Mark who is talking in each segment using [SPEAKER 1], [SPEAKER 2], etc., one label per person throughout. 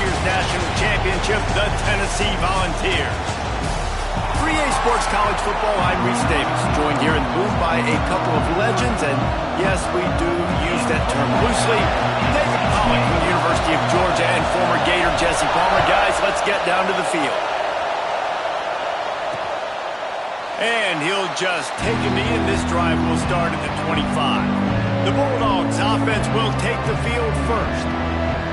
[SPEAKER 1] year's national championship, the Tennessee Volunteers. 3A Sports College Football, I'm Reese Davis, joined here in the booth by a couple of legends, and yes, we do use that term loosely. David Pollock from the University of Georgia and former Gator Jesse Palmer. Guys, let's get down to the field. And he'll just take a knee, and this drive will start at the 25. The Bulldogs offense will take the field first.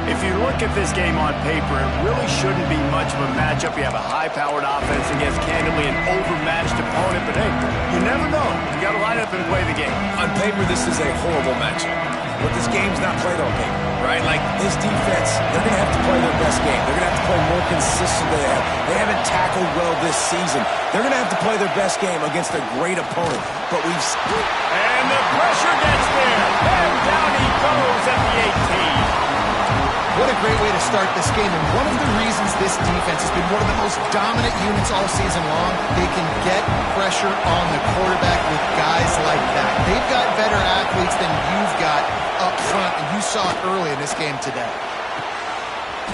[SPEAKER 1] If you look at this game on paper, it really shouldn't be much of a matchup. You have a high-powered offense against candidly an overmatched opponent, but hey, you never know. You got to line up and play the game.
[SPEAKER 2] On paper, this is a horrible matchup, but this game's not played on paper, right? Like, this defense, they're going to have to play their best game. They're going to have to play more consistent than they have. They haven't tackled well this season. They're going to have to play their best game against a great opponent, but we've...
[SPEAKER 1] And the pressure gets there, and down he goes at the 18.
[SPEAKER 3] What a great way to start this game, and one of the reasons this defense has been one of the most dominant units all season long, they can get pressure on the quarterback with guys like that. They've got better athletes than you've got up front, and you saw it early in this game today.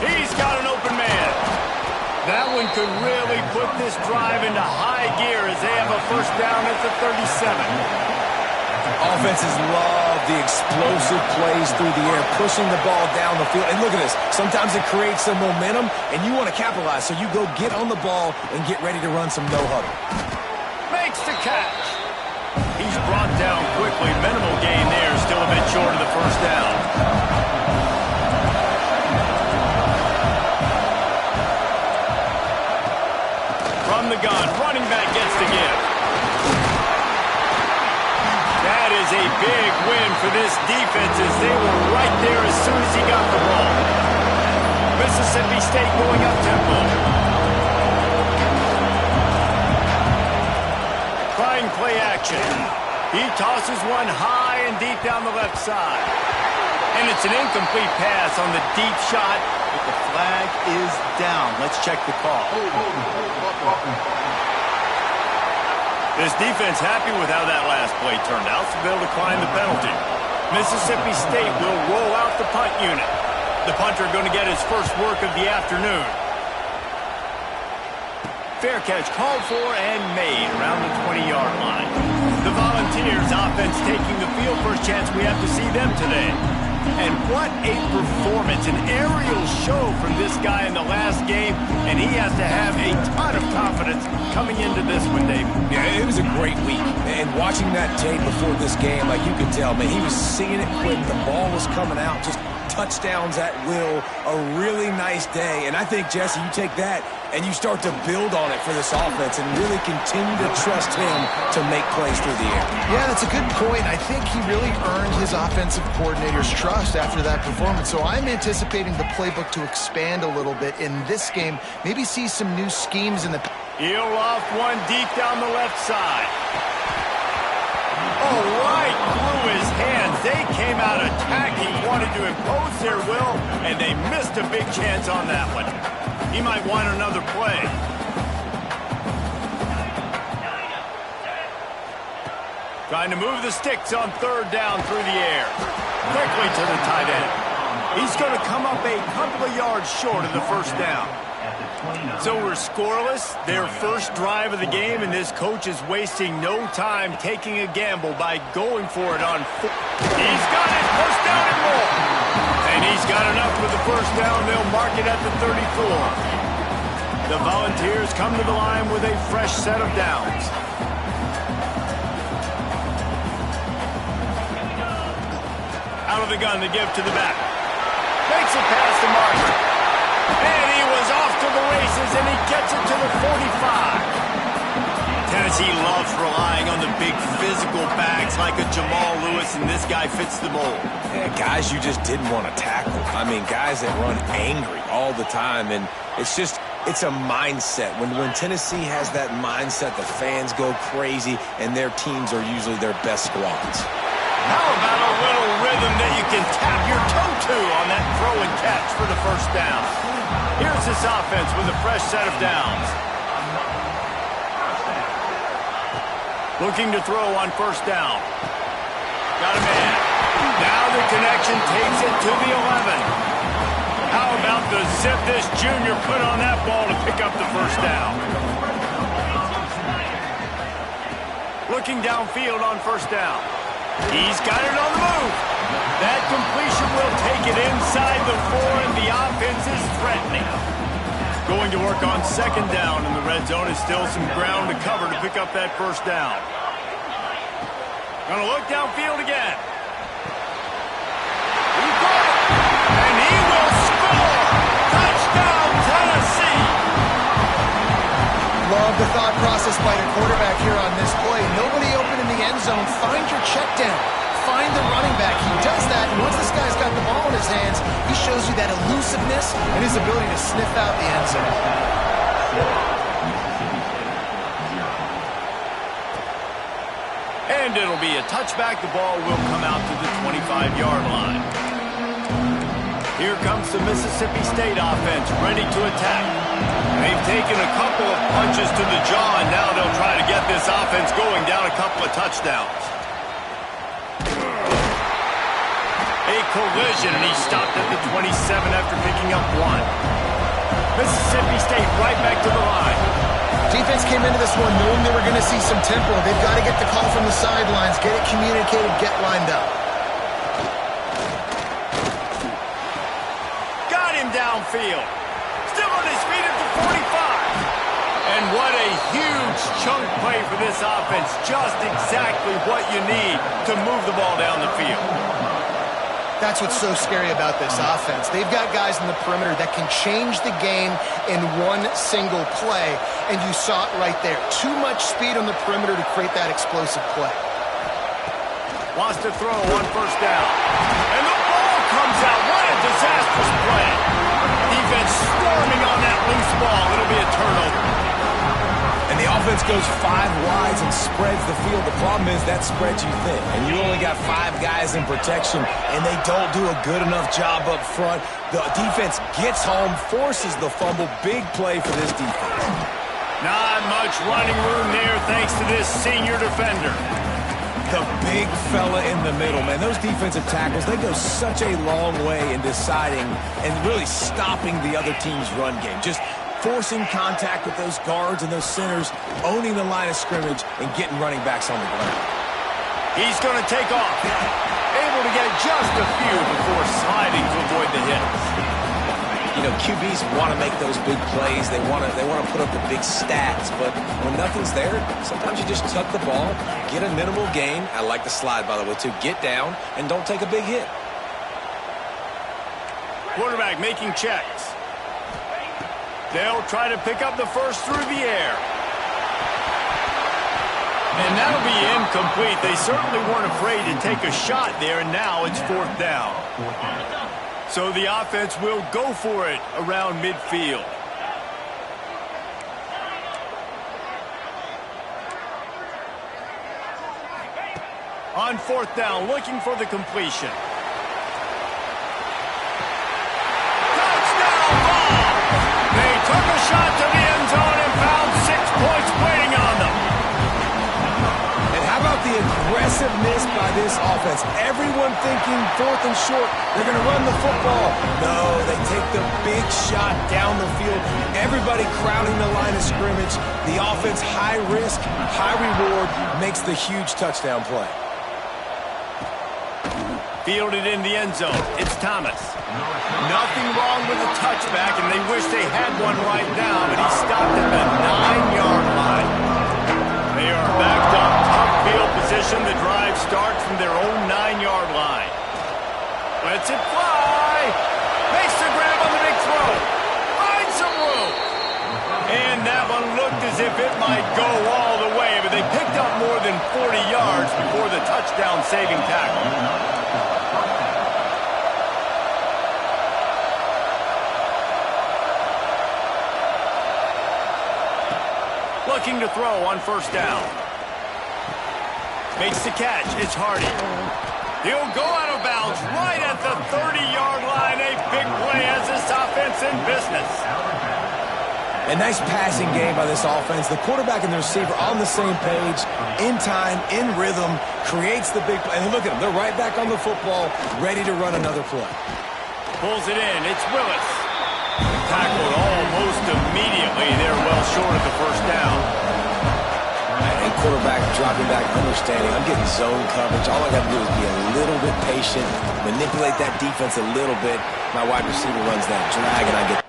[SPEAKER 1] He's got an open man. That one could really put this drive into high gear as they have a first down at the 37.
[SPEAKER 2] Offenses love the explosive plays through the air, pushing the ball down the field. And look at this. Sometimes it creates some momentum, and you want to capitalize. So you go get on the ball and get ready to run some no-huddle.
[SPEAKER 1] Makes the catch. He's brought down quickly. Minimal gain there. Still a bit short of the first down. From the gun, running back gets the give. That is a big win for this defense as they were right there as soon as he got the ball. Mississippi State going up tempo. Trying play action. He tosses one high and deep down the left side. And it's an incomplete pass on the deep shot, but the flag is down. Let's check the call. This defense happy with how that last play turned out, so they'll decline the penalty. Mississippi State will roll out the punt unit. The punter going to get his first work of the afternoon. Fair catch called for and made around the 20-yard line. The Volunteers offense taking the field. First chance we have to see them today. And what a performance, an aerial show from this guy in the last game, and he has to have a ton of confidence coming into this one, Dave.
[SPEAKER 2] Yeah, it was a great week, and watching that tape before this game, like you could tell, man, he was seeing it quick, the ball was coming out, just touchdowns at will, a really nice day, and I think, Jesse, you take that and you start to build on it for this offense and really continue to trust him to make plays through the air.
[SPEAKER 3] Yeah, that's a good point. I think he really earned his offensive coordinator's trust after that performance, so I'm anticipating the playbook to expand a little bit in this game, maybe see some new schemes in the...
[SPEAKER 1] He'll loft one deep down the left side. Oh, right through his hands. They came out attacking, wanted to impose their will, and they missed a big chance on that one. He might want another play. Trying to move the sticks on third down through the air. Quickly to the tight end. He's going to come up a couple of yards short of the first down. So we're scoreless, their first drive of the game, and this coach is wasting no time taking a gamble by going for it on foot. He's got it, first down and more. And he's got enough for the first down. They'll mark it at the 34. The Volunteers come to the line with a fresh set of downs. Out of the gun to give to the back. Makes it past the marker. And he was off to the races, and he gets it to the 45. Tennessee loves relying on the big physical backs like a Jamal Lewis, and this guy fits the mold.
[SPEAKER 2] Yeah, guys you just didn't want to tackle. I mean, guys that run angry all the time, and it's a mindset. When Tennessee has that mindset, the fans go crazy, and their teams are usually their best squads.
[SPEAKER 1] How about a little rhythm that you can tap your toe to on that throw and catch for the first down? Here's this offense with a fresh set of downs. Looking to throw on first down. Got a man. Now the connection takes it to the 11. How about the zip this junior put on that ball to pick up the first down? Looking downfield on first down. He's got it on the move. That completion will take it inside the 4, and the offense is threatening. Going to work on second down, and the red zone is still some ground to cover to pick up that first down. Going to look downfield again. He's got it, and he will score. Touchdown, Tennessee.
[SPEAKER 3] Love the thought process by the quarterback here on this play. Nobody open in the end zone. Find your check down. Find the running back. He does that, and once this guy's got the ball in his hands, he shows you that elusiveness and his ability to sniff out the end zone.
[SPEAKER 1] And it'll be a touchback. The ball will come out to the 25-yard line. Here comes the Mississippi State offense, ready to attack. They've taken a couple of punches to the jaw, and now they'll try to get this offense going down a couple of touchdowns. A collision, and he stopped at the 27 after picking up 1. Mississippi State right back to the line.
[SPEAKER 3] Defense came into this one knowing they were going to see some tempo. They've got to get the call from the sidelines, get it communicated, get lined up.
[SPEAKER 1] Got him downfield. Still on his feet at the 45. And what a huge chunk play for this offense. Just exactly what you need to move the ball down the field.
[SPEAKER 3] That's what's so scary about this offense. They've got guys in the perimeter that can change the game in one single play, and you saw it right there. Too much speed on the perimeter to create that explosive play.
[SPEAKER 1] Wants to throw on first down. And the ball comes out. What a disastrous play. Defense storming on that loose ball. It'll be a turnover.
[SPEAKER 2] And the offense goes 5 wides and spreads the field. The problem is that spreads you thin, and you only got 5 guys in protection, and they don't do a good enough job up front. The defense gets home, forces the fumble. Big play for this defense.
[SPEAKER 1] Not much running room there thanks to this senior defender.
[SPEAKER 2] The big fella in the middle, man. Those defensive tackles, they go such a long way in deciding and really stopping the other team's run game. Just forcing contact with those guards and those centers, owning the line of scrimmage, and getting running backs on the ground.
[SPEAKER 1] He's going to take off. Able to get just a few before sliding to avoid the hits.
[SPEAKER 2] You know, QBs want to make those big plays. They want to put up the big stats, but when nothing's there, sometimes you just tuck the ball, get a minimal gain. I like the slide, by the way, too. Get down and don't take a big hit.
[SPEAKER 1] Quarterback making checks. They'll try to pick up the first through the air. And that'll be incomplete. They certainly weren't afraid to take a shot there, and now it's 4th down. So the offense will go for it around midfield. On 4th down, looking for the completion. Took a shot to the end zone and found 6 points waiting on them.
[SPEAKER 2] And how about the aggressiveness by this offense? Everyone thinking 4th and short, they're going to run the football. No, they take the big shot down the field. Everybody crowding the line of scrimmage. The offense, high risk, high reward, makes the huge touchdown play.
[SPEAKER 1] Fielded in the end zone. It's Thomas. Nothing wrong with the touchback, and they wish they had one right now, but he stopped at the 9-yard line. They are backed up, tough field position. The drive starts from their own 9-yard line. Lets it fly. Makes the grab on the big throw. Finds some room. And that one looked as if it might go all the way, but they picked up more than 40 yards before the touchdown-saving tackle. Looking to throw on first down. Makes the catch. It's Hardy. He'll go out of bounds right at the 30-yard line. A big play as this offense in business.
[SPEAKER 2] A nice passing game by this offense. The quarterback and the receiver on the same page, in time, in rhythm, creates the big play. And look at them. They're right back on the football, ready to run another play.
[SPEAKER 1] Pulls it in. It's Willis. Tackled almost immediately. They're well short of the first down.
[SPEAKER 2] And quarterback dropping back, understanding I'm getting zone coverage. All I got to do is be a little bit patient, manipulate that defense a little bit. My wide receiver runs that drag, and I get...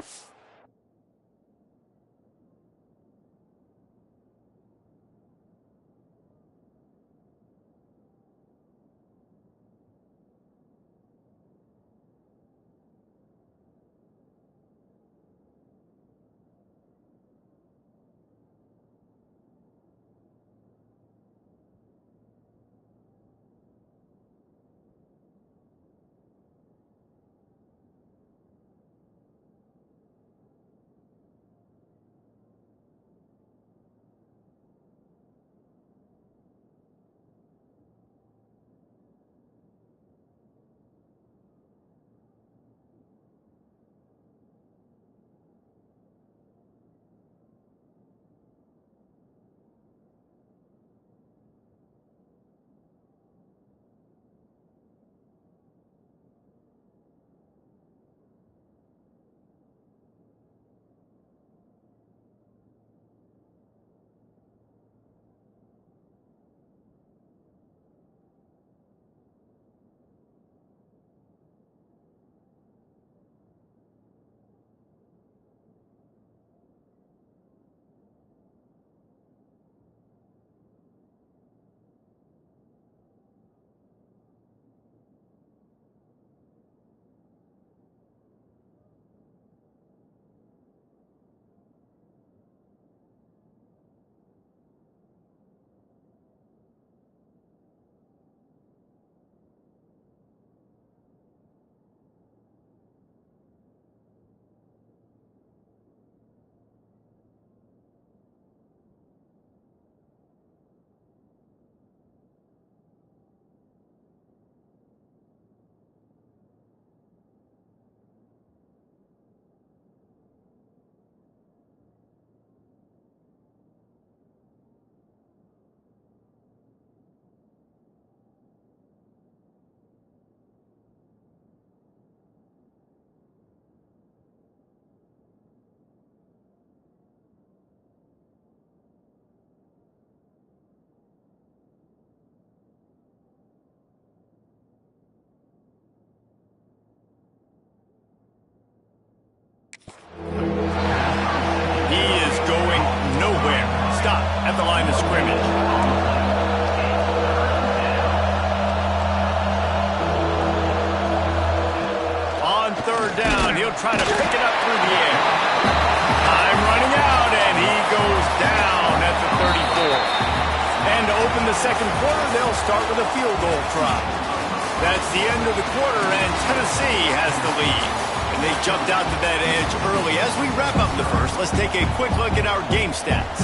[SPEAKER 1] At the line of scrimmage. On third down, he'll try to pick it up through the air. Time running out, and he goes down at the 34. And to open the second quarter, they'll start with a field goal try. That's the end of the quarter, and Tennessee has the lead. And they jumped out to that edge early. As we wrap up the first, let's take a quick look at our game stats.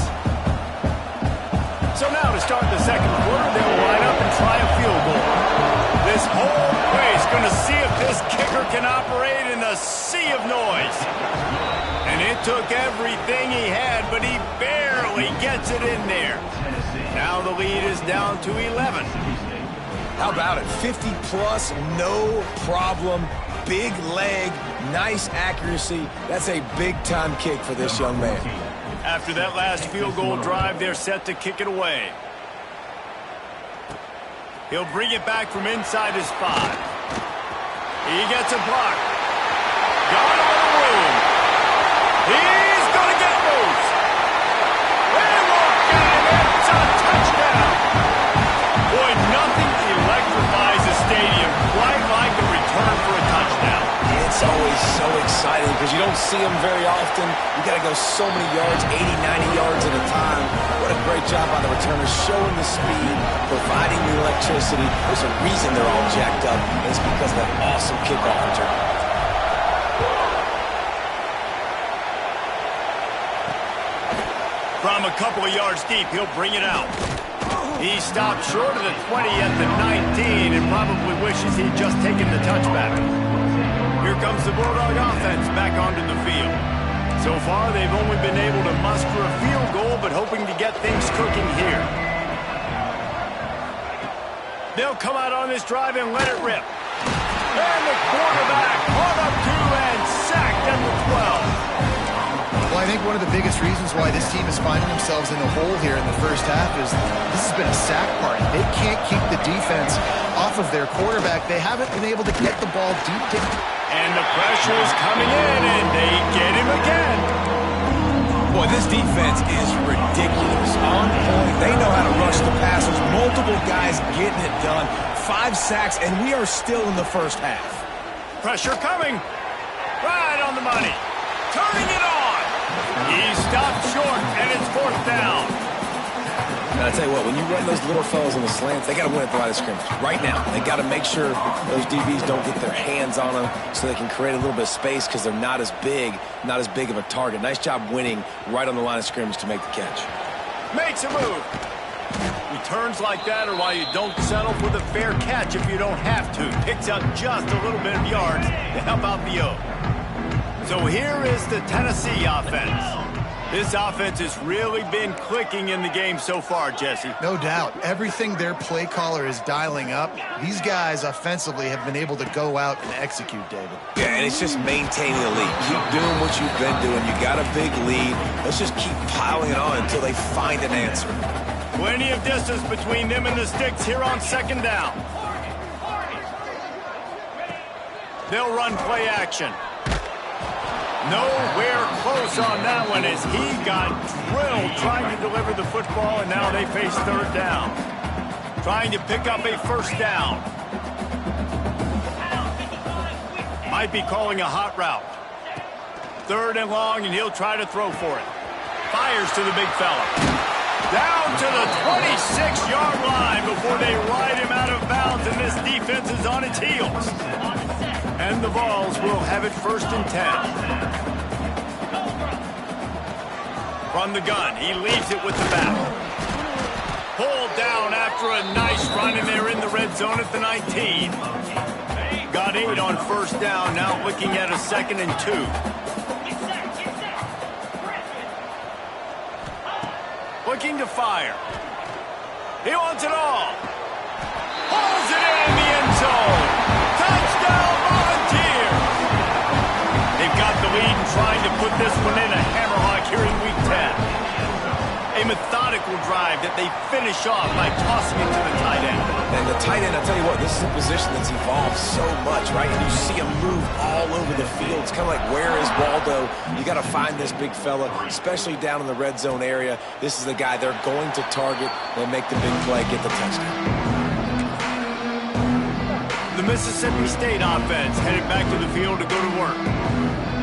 [SPEAKER 1] So now to start the second quarter, they'll line up and try a field goal. This whole place going to see if this kicker can operate in the sea of noise. And it took everything he had, but he barely gets it in there. Now the lead is down to 11.
[SPEAKER 2] How about it? 50-plus, no problem. Big leg, nice accuracy. That's a big-time kick for this young man.
[SPEAKER 1] After that last field goal drive, they're set to kick it away. He'll bring it back from inside his 5. He gets a block. Got him in the room. He's going to get loose. They won't get him. It's a touchdown. Boy, nothing electrifies a stadium quite like a return for a touchdown.
[SPEAKER 2] It's always so exciting because you don't see them very often. You got to go so many yards, 80, 90 yards at a time. What a great job by the returners, showing the speed, providing the electricity. There's a reason they're all jacked up, and it's because of that awesome kickoff return.
[SPEAKER 1] From a couple of yards deep, he'll bring it out. He stopped short of the 20 at the 19 and probably wishes he'd just taken the touchback. Here comes the Bulldog offense back onto the field. So far, they've only been able to muster a field goal, but hoping to get things cooking here. They'll come out on this drive and let it rip. And the quarterback caught up to and sacked at the 12.
[SPEAKER 3] Well, I think one of the biggest reasons why this team is finding themselves in the hole here in the first half is this has been a sack party. They can't keep the defense off of their quarterback. They haven't been able to get the ball deep down.
[SPEAKER 1] And the pressure is coming in, and they get him again.
[SPEAKER 2] Boy, this defense is ridiculous. On point. They know how to rush the passers. Multiple guys getting it done. 5 sacks, and we are still in the first half.
[SPEAKER 1] Pressure coming. Right on the money. Turning it on. He stopped short, and it's 4th down.
[SPEAKER 2] And I tell you what, when you run those little fellas on the slants, they got to win at the line of scrimmage. Right now, they got to make sure those DBs don't get their hands on them so they can create a little bit of space because they're not as big of a target. Nice job winning right on the line of scrimmage to make the catch.
[SPEAKER 1] Makes a move. Returns like that are why you don't settle for the fair catch if you don't have to. Picks up just a little bit of yards to help out the O. So here is the Tennessee offense. This offense has really been clicking in the game so far, Jesse.
[SPEAKER 3] No doubt. Everything their play caller is dialing up, these guys offensively have been able to go out and execute, David.
[SPEAKER 2] Yeah, and it's just maintaining the lead. Keep doing what you've been doing. You got a big lead. Let's just keep piling it on until they find an answer.
[SPEAKER 1] Plenty of distance between them and the sticks here on 2nd down. They'll run play action. Nowhere close on that one as he got drilled trying to deliver the football, and now they face 3rd down. Trying to pick up a 1st down. Might be calling a hot route. 3rd and long, and he'll try to throw for it. Fires to the big fella. Down to the 26-yard line before they ride him out of bounds, and this defense is on its heels. And the Vols will have it 1st and 10. From the gun, he leaves it with the back. Pulled down after a nice run, and they're in the red zone at the 19. Got 8 on 1st down, now looking at a 2nd and 2. Looking to fire. He wants it all. Pulls it in the end zone. Touchdown, Volunteers! They've got the lead and trying to put this one in a hammerlock here in Week 10. A methodical drive that they finish off by tossing it to the tight end.
[SPEAKER 2] And the tight end, I tell you what, this is a position that's evolved so much, right? And you see him move all over the field. It's kind of like, where is Waldo? You got to find this big fella, especially down in the red zone area. This is the guy they're going to target. They make the big play, get the touchdown.
[SPEAKER 1] The Mississippi State offense headed back to the field to go to work.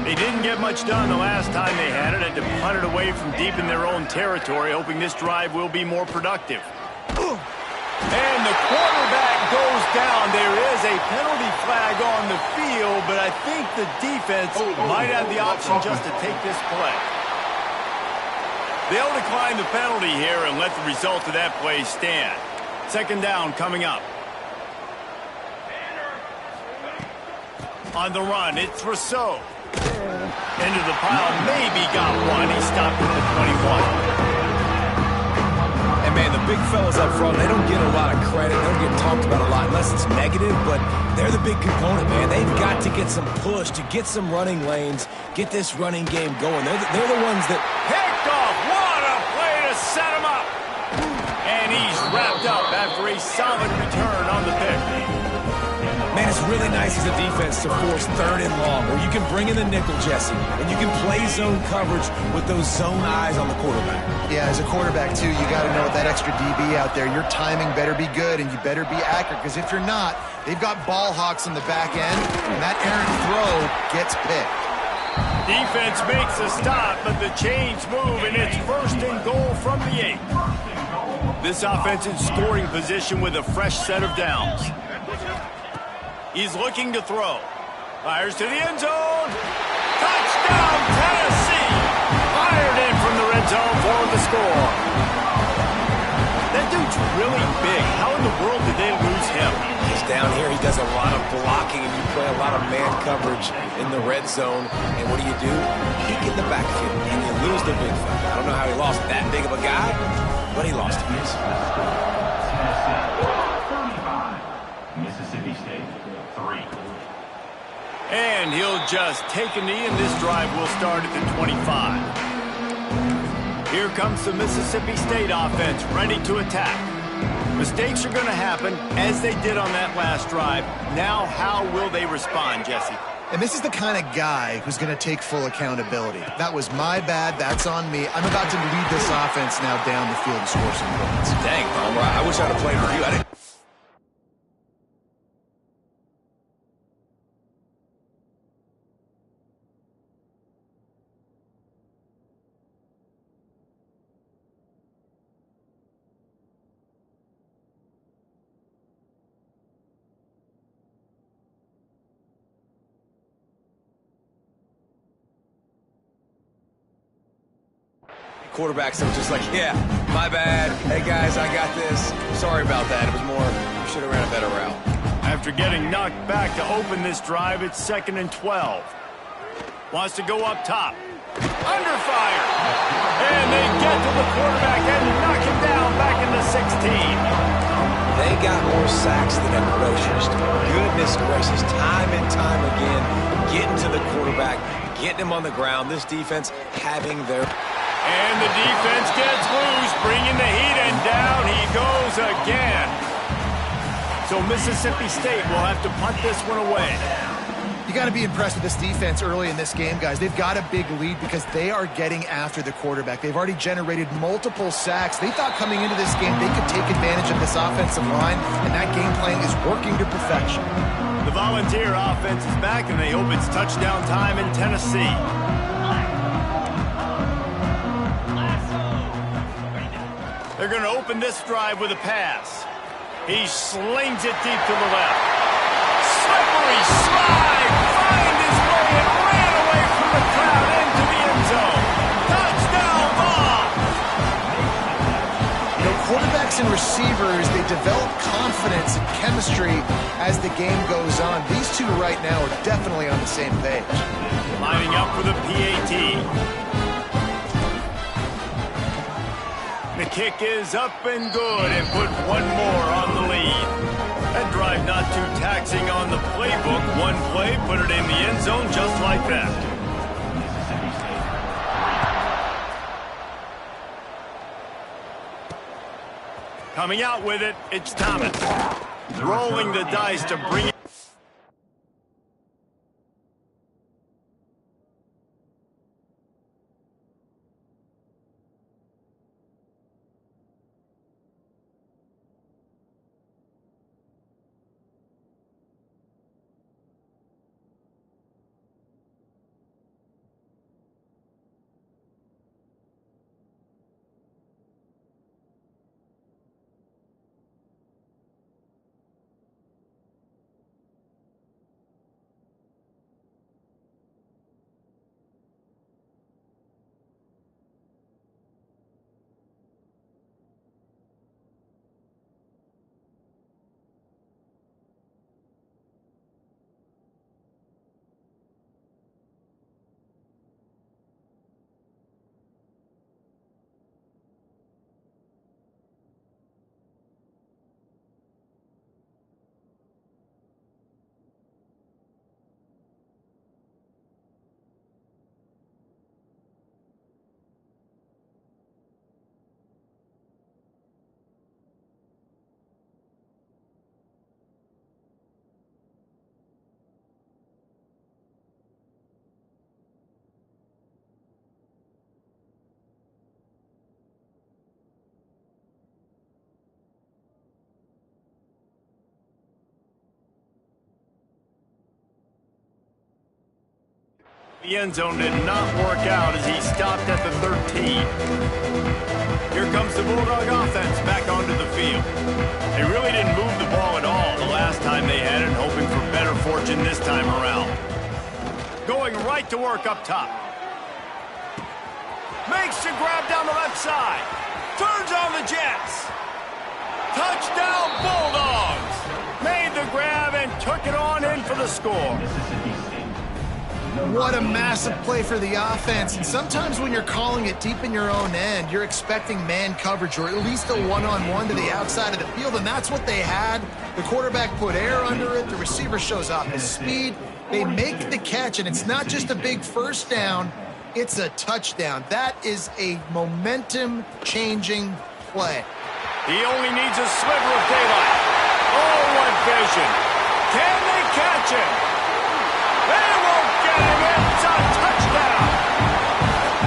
[SPEAKER 1] They didn't get much done the last time they had it to punt it away from deep in their own territory, hoping this drive will be more productive. And the quarterback goes down. There is a penalty flag on the field, but I think the defense might have the option just to take this play. They'll decline the penalty here and let the result of that play stand. 2nd down coming up. On the run, it's Rousseau. Into the pile, maybe got one. He stopped at the 21.
[SPEAKER 2] And man, the big fellas up front, they don't get a lot of credit. They don't get talked about a lot unless it's negative, but they're the big component, man. They've got to get some push, to get some running lanes, get this running game going. They're the ones that...
[SPEAKER 1] Picked off. What a play to set him up. And he's wrapped up after a solid return on the pick.
[SPEAKER 2] Man, it's really nice as a defense to force 3rd and long, where you can bring in the nickel, Jesse, and you can play zone coverage with those zone eyes on the quarterback.
[SPEAKER 3] Yeah, as a quarterback, too, you got to know with that extra DB out there, your timing better be good and you better be accurate, because if you're not, they've got ball hawks in the back end, and that errant throw gets picked.
[SPEAKER 1] Defense makes a stop, but the chains move, and it's 1st and goal from the 8. This offense in scoring position with a fresh set of downs. He's looking to throw. Fires to the end zone. Touchdown, Tennessee! Fired in from the red zone for the score. That dude's really big. How in the world did they lose him?
[SPEAKER 2] He's down here. He does a lot of blocking, and you play a lot of man coverage in the red zone. And what do? Peek in the backfield, and you lose the big fella. I don't know how he lost that big of a guy, but he lost him.
[SPEAKER 4] Mississippi State, 3.
[SPEAKER 1] And he'll just take a knee, and this drive will start at the 25. Here comes the Mississippi State offense, ready to attack. Mistakes are going to happen, as they did on that last drive. Now, how will they respond, Jesse?
[SPEAKER 3] And this is the kind of guy who's going to take full accountability. That was my bad. That's on me. I'm about to lead this offense now down the field and score some points.
[SPEAKER 2] Dang, Palmer, I wish I'd have played with you. I didn't. Quarterbacks are just like, yeah, my bad. Hey, guys, I got this. Sorry about that. It was more, should have ran a better route.
[SPEAKER 1] After getting knocked back to open this drive, it's 2nd and 12. Wants to go up top. Under fire. And they get to the quarterback and knock him down back in the 16.
[SPEAKER 2] They got more sacks than atrocious. Goodness gracious, time and time again, getting to the quarterback, getting him on the ground. This defense having their...
[SPEAKER 1] And the defense gets loose, bringing the heat, and down he goes again. So Mississippi State will have to punt this one away.
[SPEAKER 3] You got to be impressed with this defense early in this game, guys. They've got a big lead because they are getting after the quarterback. They've already generated multiple sacks. They thought coming into this game they could take advantage of this offensive line, and that game plan is working to perfection.
[SPEAKER 1] The Volunteer offense is back, and they hope it's touchdown time in Tennessee. They're going to open this drive with a pass. He slings it deep to the left. Slippery slide, find his way and ran away from the crowd into the end zone. Touchdown ball!
[SPEAKER 3] You know, quarterbacks and receivers, they develop confidence and chemistry as the game goes on. These two right now are definitely on the same page.
[SPEAKER 1] Lining up for the PAT. The kick is up and good and put one more on the lead. That drive not too taxing on the playbook. One play, put it in the end zone just like that. Coming out with it, it's Thomas. Rolling the dice to bring it. The end zone did not work out as he stopped at the 13. Here comes the Bulldog offense back onto the field. They really didn't move the ball at all the last time they had it, hoping for better fortune this time around. Going right to work up top. Makes the grab down the left side. Turns on the Jets. Touchdown Bulldogs. Made the grab and took it on in for the score.
[SPEAKER 3] What a massive play for the offense. And sometimes when you're calling it deep in your own end, you're expecting man coverage or at least a one-on-one to the outside of the field, and that's what they had. The quarterback put air under it. The receiver shows off his speed, They make the catch, and it's not just a big first down, it's a touchdown. That is a momentum-changing play.
[SPEAKER 1] He only needs a sliver of daylight. Oh, what vision. Can they catch him? They won't get him. It's a touchdown.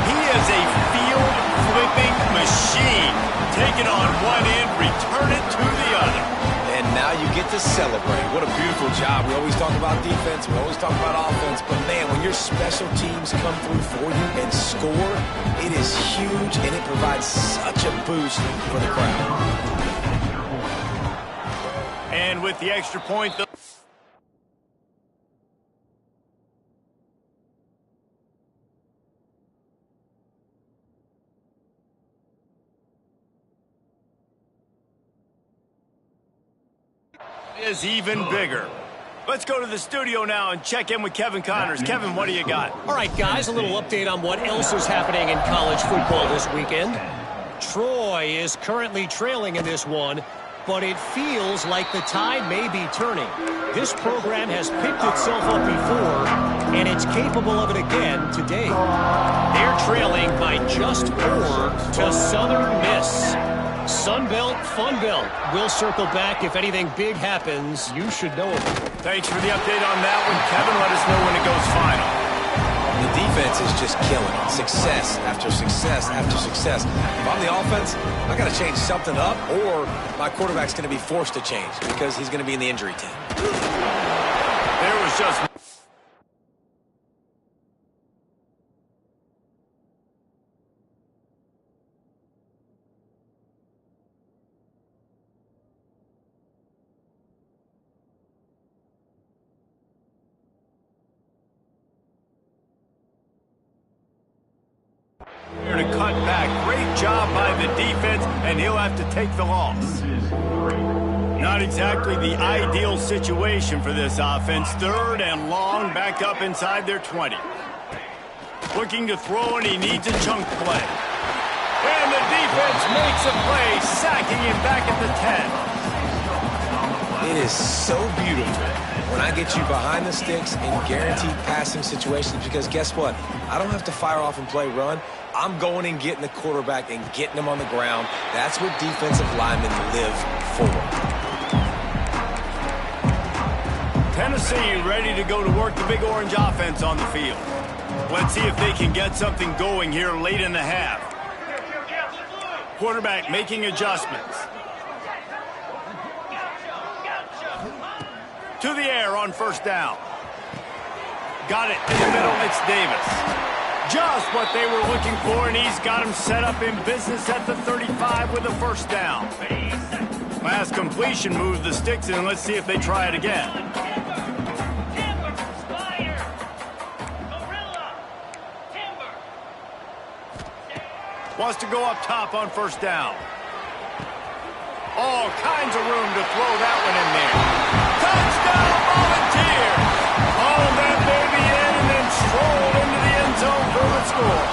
[SPEAKER 1] He is a field-flipping machine. Take it on one end, return it to the other.
[SPEAKER 2] And now you get to celebrate. What a beautiful job. We always talk about defense. We always talk about offense. But, man, when your special teams come through for you and score, it is huge, and it provides such a boost for the crowd.
[SPEAKER 1] And with the extra point, is even bigger. Let's go to the studio now and check in with Kevin Connors. Kevin, what do you got?
[SPEAKER 4] All right, guys, a little update on what else is happening in college football this weekend. Troy is currently trailing in this one, but it feels like the tide may be turning. This program has picked itself up before, and it's capable of it again today. They're trailing by just 4 to Southern Miss. Sunbelt, Funbelt. We'll circle back if anything big happens. You should know it.
[SPEAKER 1] Thanks for the update on that one, Kevin. Let us know when it goes final.
[SPEAKER 2] The defense is just killing it. Success after success after success. If I'm the offense, I got to change something up, or my quarterback's going to be forced to change because he's going to be in the injury team.
[SPEAKER 1] There was just... to cut back. Great job by the defense, and he'll have to take the loss. Not exactly the ideal situation for this offense. 3rd and long, back up inside their 20. Looking to throw, and he needs a chunk play. And the defense makes a play, sacking him back at the 10.
[SPEAKER 2] It is so beautiful when I get you behind the sticks in guaranteed passing situations, because guess what? I don't have to fire off and play run. I'm going and getting the quarterback and getting him on the ground. That's what defensive linemen live for.
[SPEAKER 1] Tennessee ready to go to work the Big Orange offense on the field. Let's see if they can get something going here late in the half. Quarterback making adjustments. To the air on first down. Got it in the middle. It's Davis. Just what they were looking for, and he's got him set up in business at the 35 with a first down. Last completion moves the sticks in. Let's see if they try it again. Wants to go up top on first down. All kinds of room to throw that one in there. Touchdown, Volunteer! Haul that baby in and then stroll into the end zone for the score.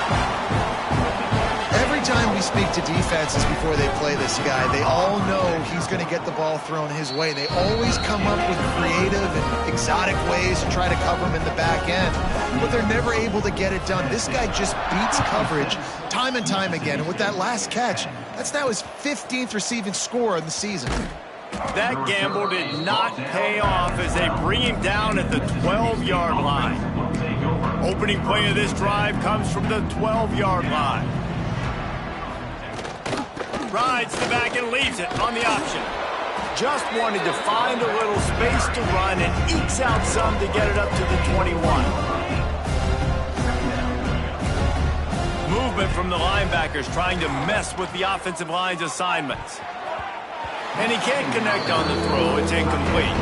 [SPEAKER 3] Every time we speak to defenses before they play this guy, they all know he's going to get the ball thrown his way. They always come up with creative and exotic ways to try to cover him in the back end, but they're never able to get it done. This guy just beats coverage time and time again, and with that last catch, that's now his 15th receiving score of the season.
[SPEAKER 1] That gamble did not pay off as they bring him down at the 12-yard line. Opening play of this drive comes from the 12-yard line. Rides the back and leaves it on the option. Just wanted to find a little space to run and ekes out some to get it up to the 21. Movement from the linebackers trying to mess with the offensive line's assignments. And he can't connect on the throw. It's incomplete.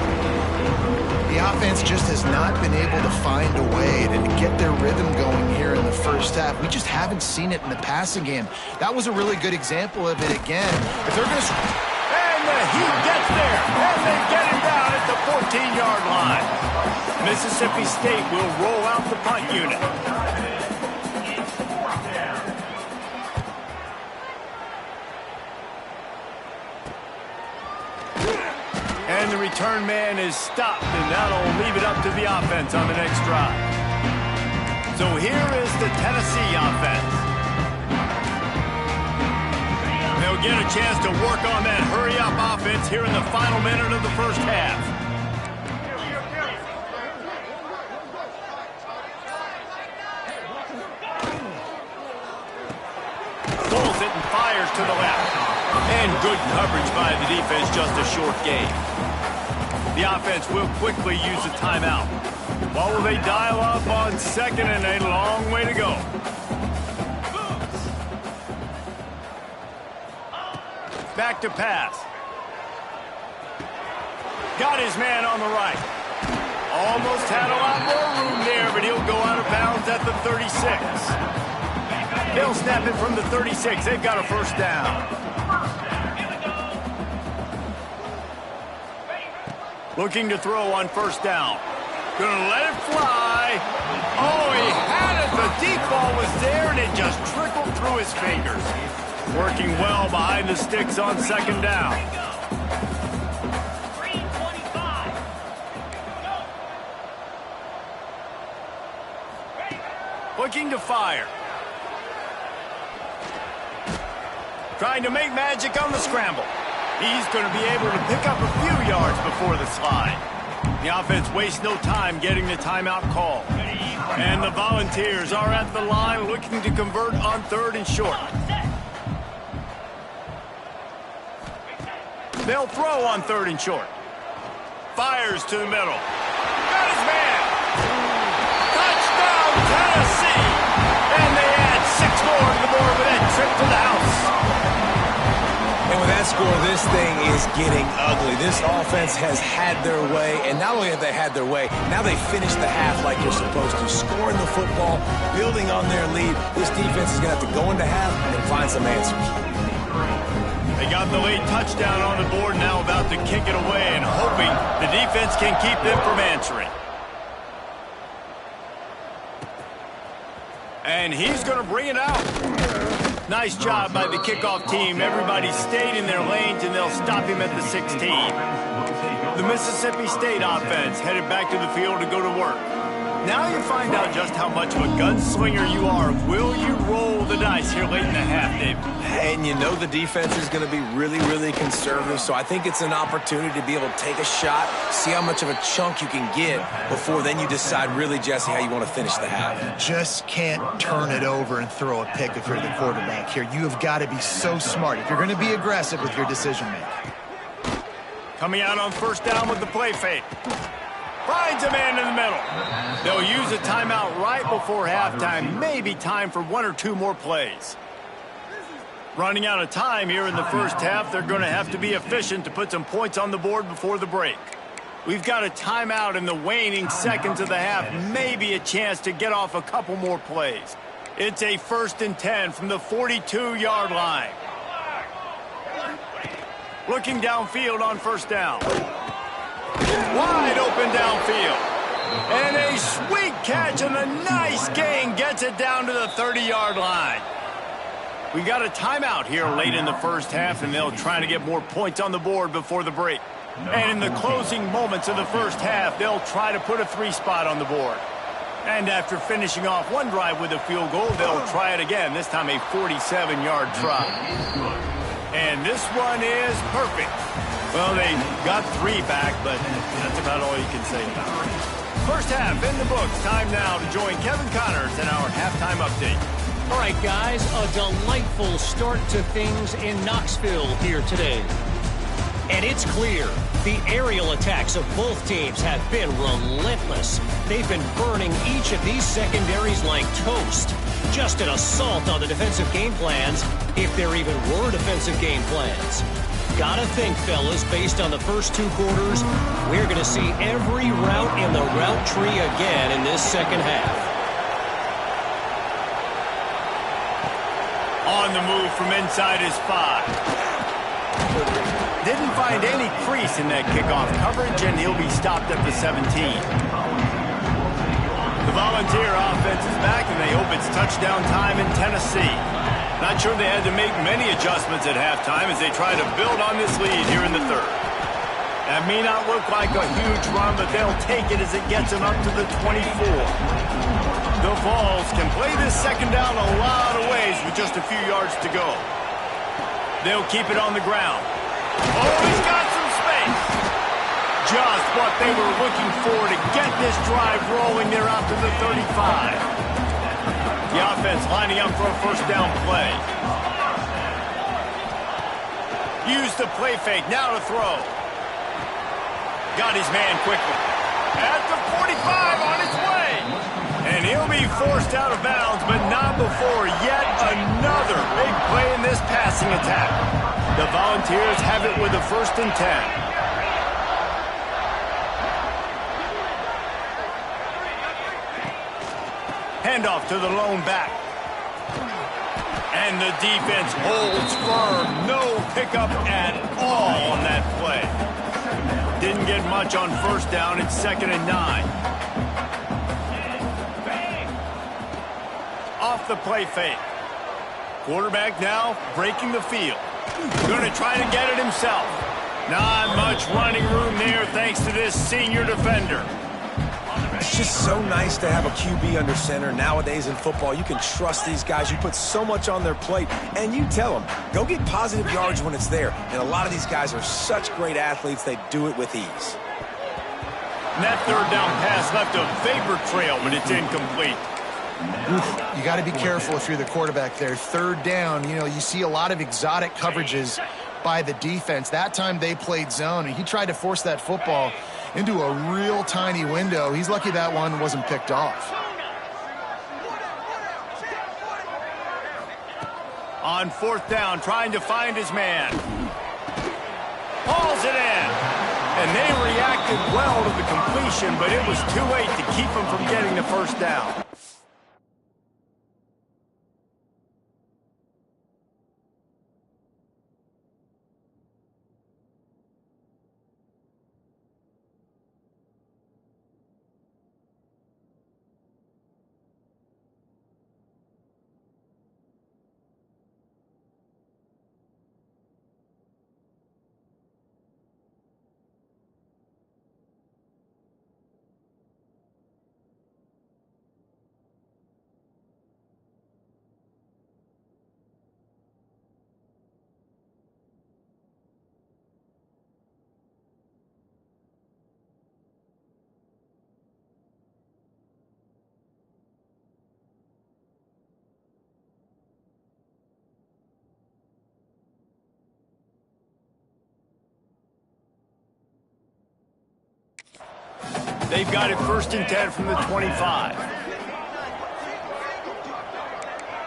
[SPEAKER 3] The offense just has not been able to find a way to get their rhythm going here in the first half. We just haven't seen it in the passing game. That was a really good example of it again. If they're going to...
[SPEAKER 1] And the Heat gets there. And they get him down at the 14-yard line. Mississippi State will roll out the punt unit. And the return man is stopped, and that'll leave it up to the offense on the next drive. So here is the Tennessee offense. They'll get a chance to work on that hurry-up offense here in the final minute of the first half. Pulls it and fires to the left. And good coverage by the defense, just a short gain. The offense will quickly use a timeout. What will they dial up on second, and a long way to go? Back to pass. Got his man on the right. Almost had a lot more room there, but he'll go out of bounds at the 36. They'll snap it from the 36. They've got a first down. Looking to throw on first down. Gonna let it fly. Oh, he had it. The deep ball was there, and it just trickled through his fingers. Working well behind the sticks on second down. Looking to fire. Trying to make magic on the scramble. He's going to be able to pick up a few yards before the slide. The offense wastes no time getting the timeout call. And the Volunteers are at the line looking to convert on third and short. They'll throw on third and short. Fires to the middle. Got his man. Touchdown, Tennessee. And they add 6 more to the board with that trip to the house.
[SPEAKER 2] And with that score, this thing is getting ugly. This offense has had their way, and not only have they had their way, now they finish the half like you're supposed to, scoring the football, building on their lead. This defense is going to have to go into half and find some answers.
[SPEAKER 1] They got the late touchdown on the board, now about to kick it away and hoping the defense can keep them from answering. And he's going to bring it out. Nice job by the kickoff team. Everybody stayed in their lanes, and they'll stop him at the 16. The Mississippi State offense headed back to the field to go to work. Now you find out just how much of a gunslinger you are. Will you roll the dice here late in the half, Dave?
[SPEAKER 2] And you know the defense is going to be really, really conservative, so I think it's an opportunity to be able to take a shot, see how much of a chunk you can get before then you decide really, Jesse, how you want to finish the half.
[SPEAKER 3] You just can't turn it over and throw a pick if you're the quarterback here. You have got to be so smart if you're going to be aggressive with your decision-making.
[SPEAKER 1] Coming out on first down with the play fake. Finds a man in the middle. They'll use a timeout right before halftime. Maybe time for 1 or 2 more plays. Running out of time here in the first half. They're going to have to be efficient to put some points on the board before the break. We've got a timeout in the waning seconds of the half. Maybe a chance to get off a couple more plays. It's a 1st and 10 from the 42-yard line. Looking downfield on first down. Wide open downfield. And a sweet catch and a nice gain gets it down to the 30-yard line. We got a timeout here late in the first half, and they'll try to get more points on the board before the break. And in the closing moments of the first half, they'll try to put a 3 spot on the board. And after finishing off one drive with a field goal, they'll try it again, this time a 47-yard try. And this one is perfect. Well, they got 3 back, but that's about all you can say about it. First half in the books. Time now to join Kevin Connors in our halftime update.
[SPEAKER 4] All right, guys, a delightful start to things in Knoxville here today. And it's clear the aerial attacks of both teams have been relentless. They've been burning each of these secondaries like toast. Just an assault on the defensive game plans, if there even were defensive game plans. Gotta think, fellas, based on the first 2 quarters, we're going to see every route in the route tree again in this second half.
[SPEAKER 1] On the move from inside his 5. Didn't find any crease in that kickoff coverage, and he'll be stopped at the 17. The Volunteer offense is back, and they hope it's touchdown time in Tennessee. Not sure they had to make many adjustments at halftime as they try to build on this lead here in the third. That may not look like a huge run, but they'll take it as it gets them up to the 24. The Vols can play this second down a lot of ways with just a few yards to go. They'll keep it on the ground. Oh, he's got some space. Just what they were looking for to get this drive rolling. They're out to the 35. The offense lining up for a first down play. Use the play fake, now to throw. Got his man quickly. At the 45, on its way. And he'll be forced out of bounds, but not before yet another big play in this passing attack. The Volunteers have it with a 1st and 10. Handoff to the lone back. And the defense holds firm. No pickup at all on that play. Didn't get much on first down. It's 2nd and 9. Off the play fake. Quarterback now breaking the field. Going to try to get it himself. Not much running room there thanks to this senior defender.
[SPEAKER 2] It's just so nice to have a QB under center. Nowadays in football, you can trust these guys. You put so much on their plate, and you tell them, go get positive yards when it's there. And a lot of these guys are such great athletes, they do it with ease.
[SPEAKER 1] And that 3rd down pass left a vapor trail, but it's incomplete.
[SPEAKER 3] You got to be careful if you're the quarterback there. 3rd down, you see a lot of exotic coverages by the defense. That time they played zone, and he tried to force that football into a real tiny window. He's lucky that one wasn't picked off.
[SPEAKER 1] On 4th down, trying to find his man. Hauls it in. And they reacted well to the completion, but it was too late to keep him from getting the first down. They've got it 1st and 10 from the 25.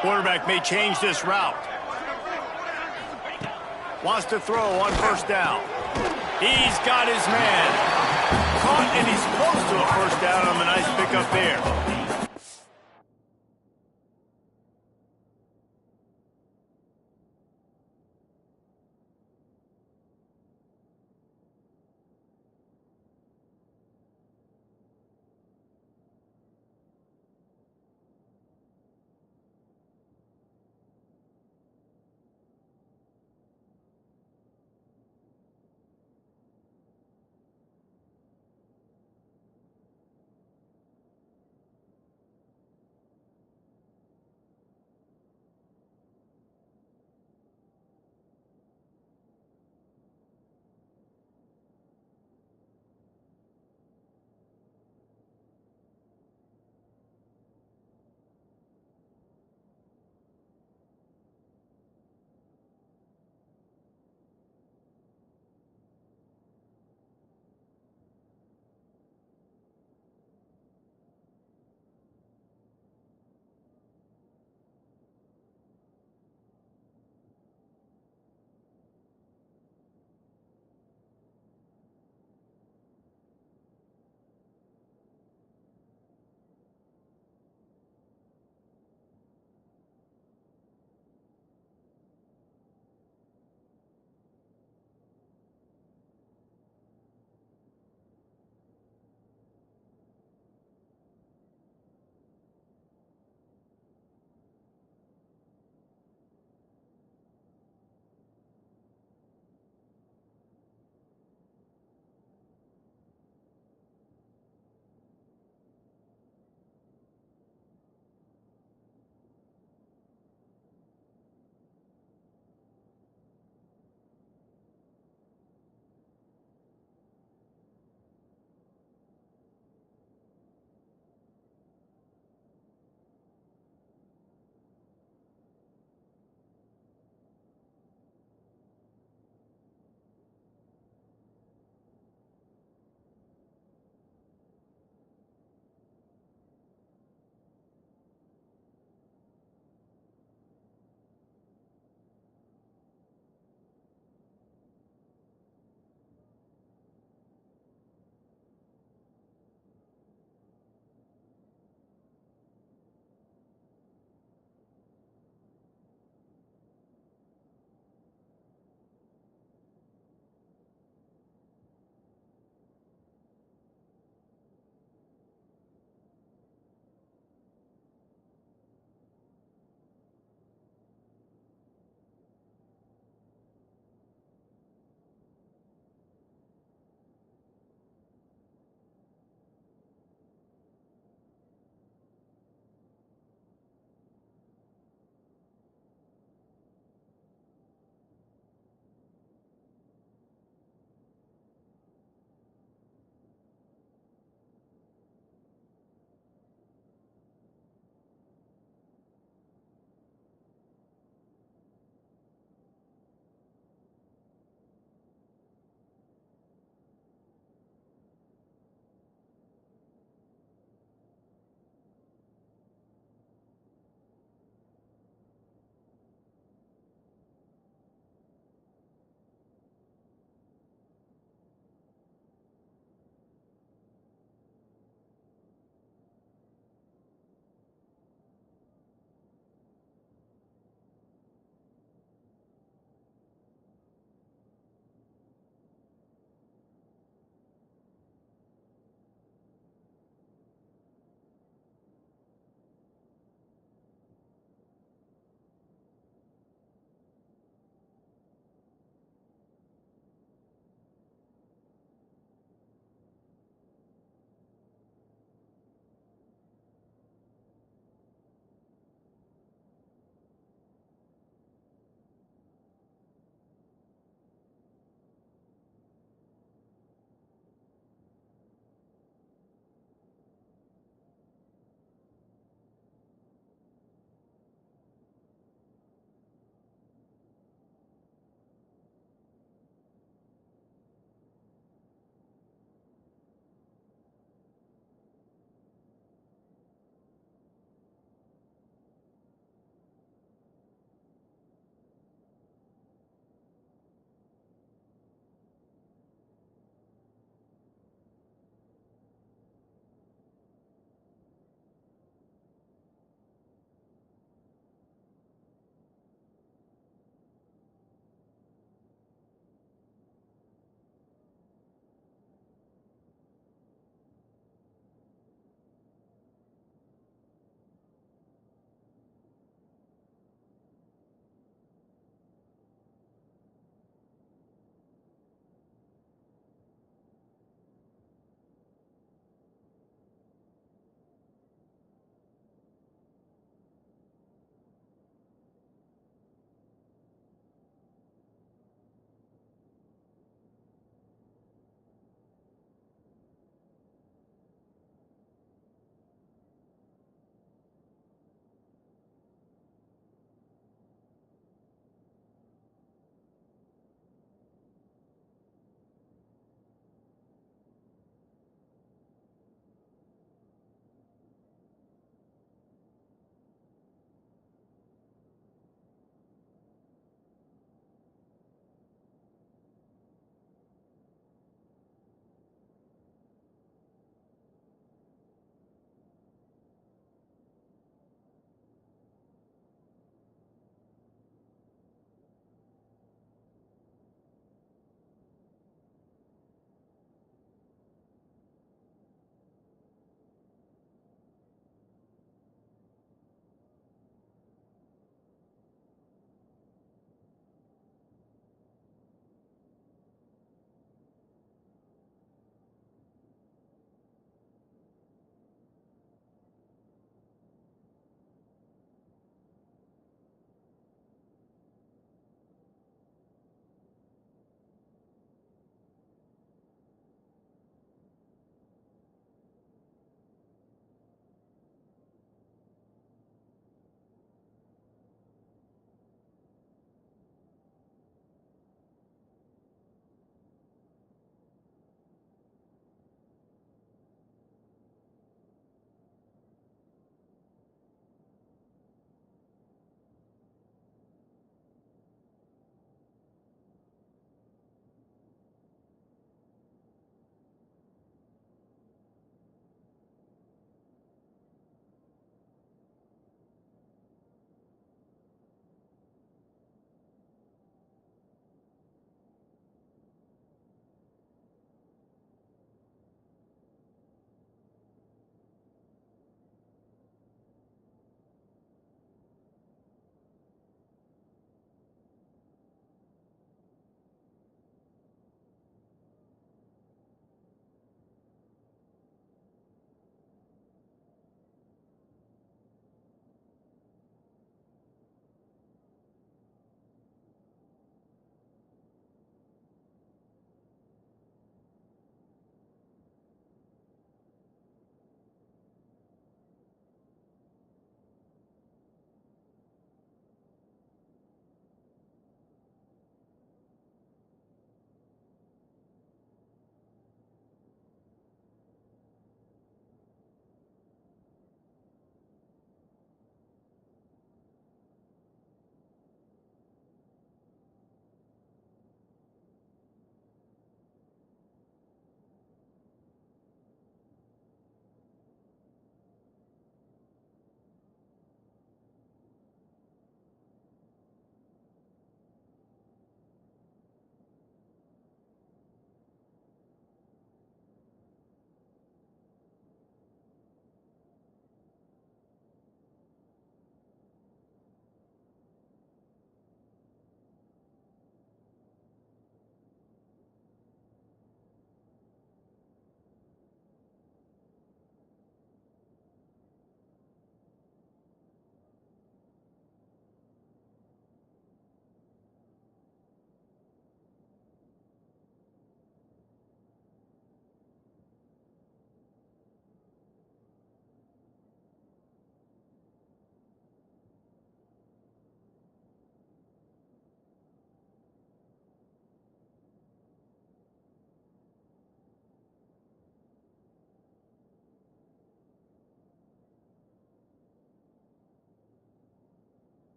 [SPEAKER 1] Quarterback may change this route. Wants to throw on 1st down. He's got his man. Caught, and he's close to a 1st down on the nice pickup there.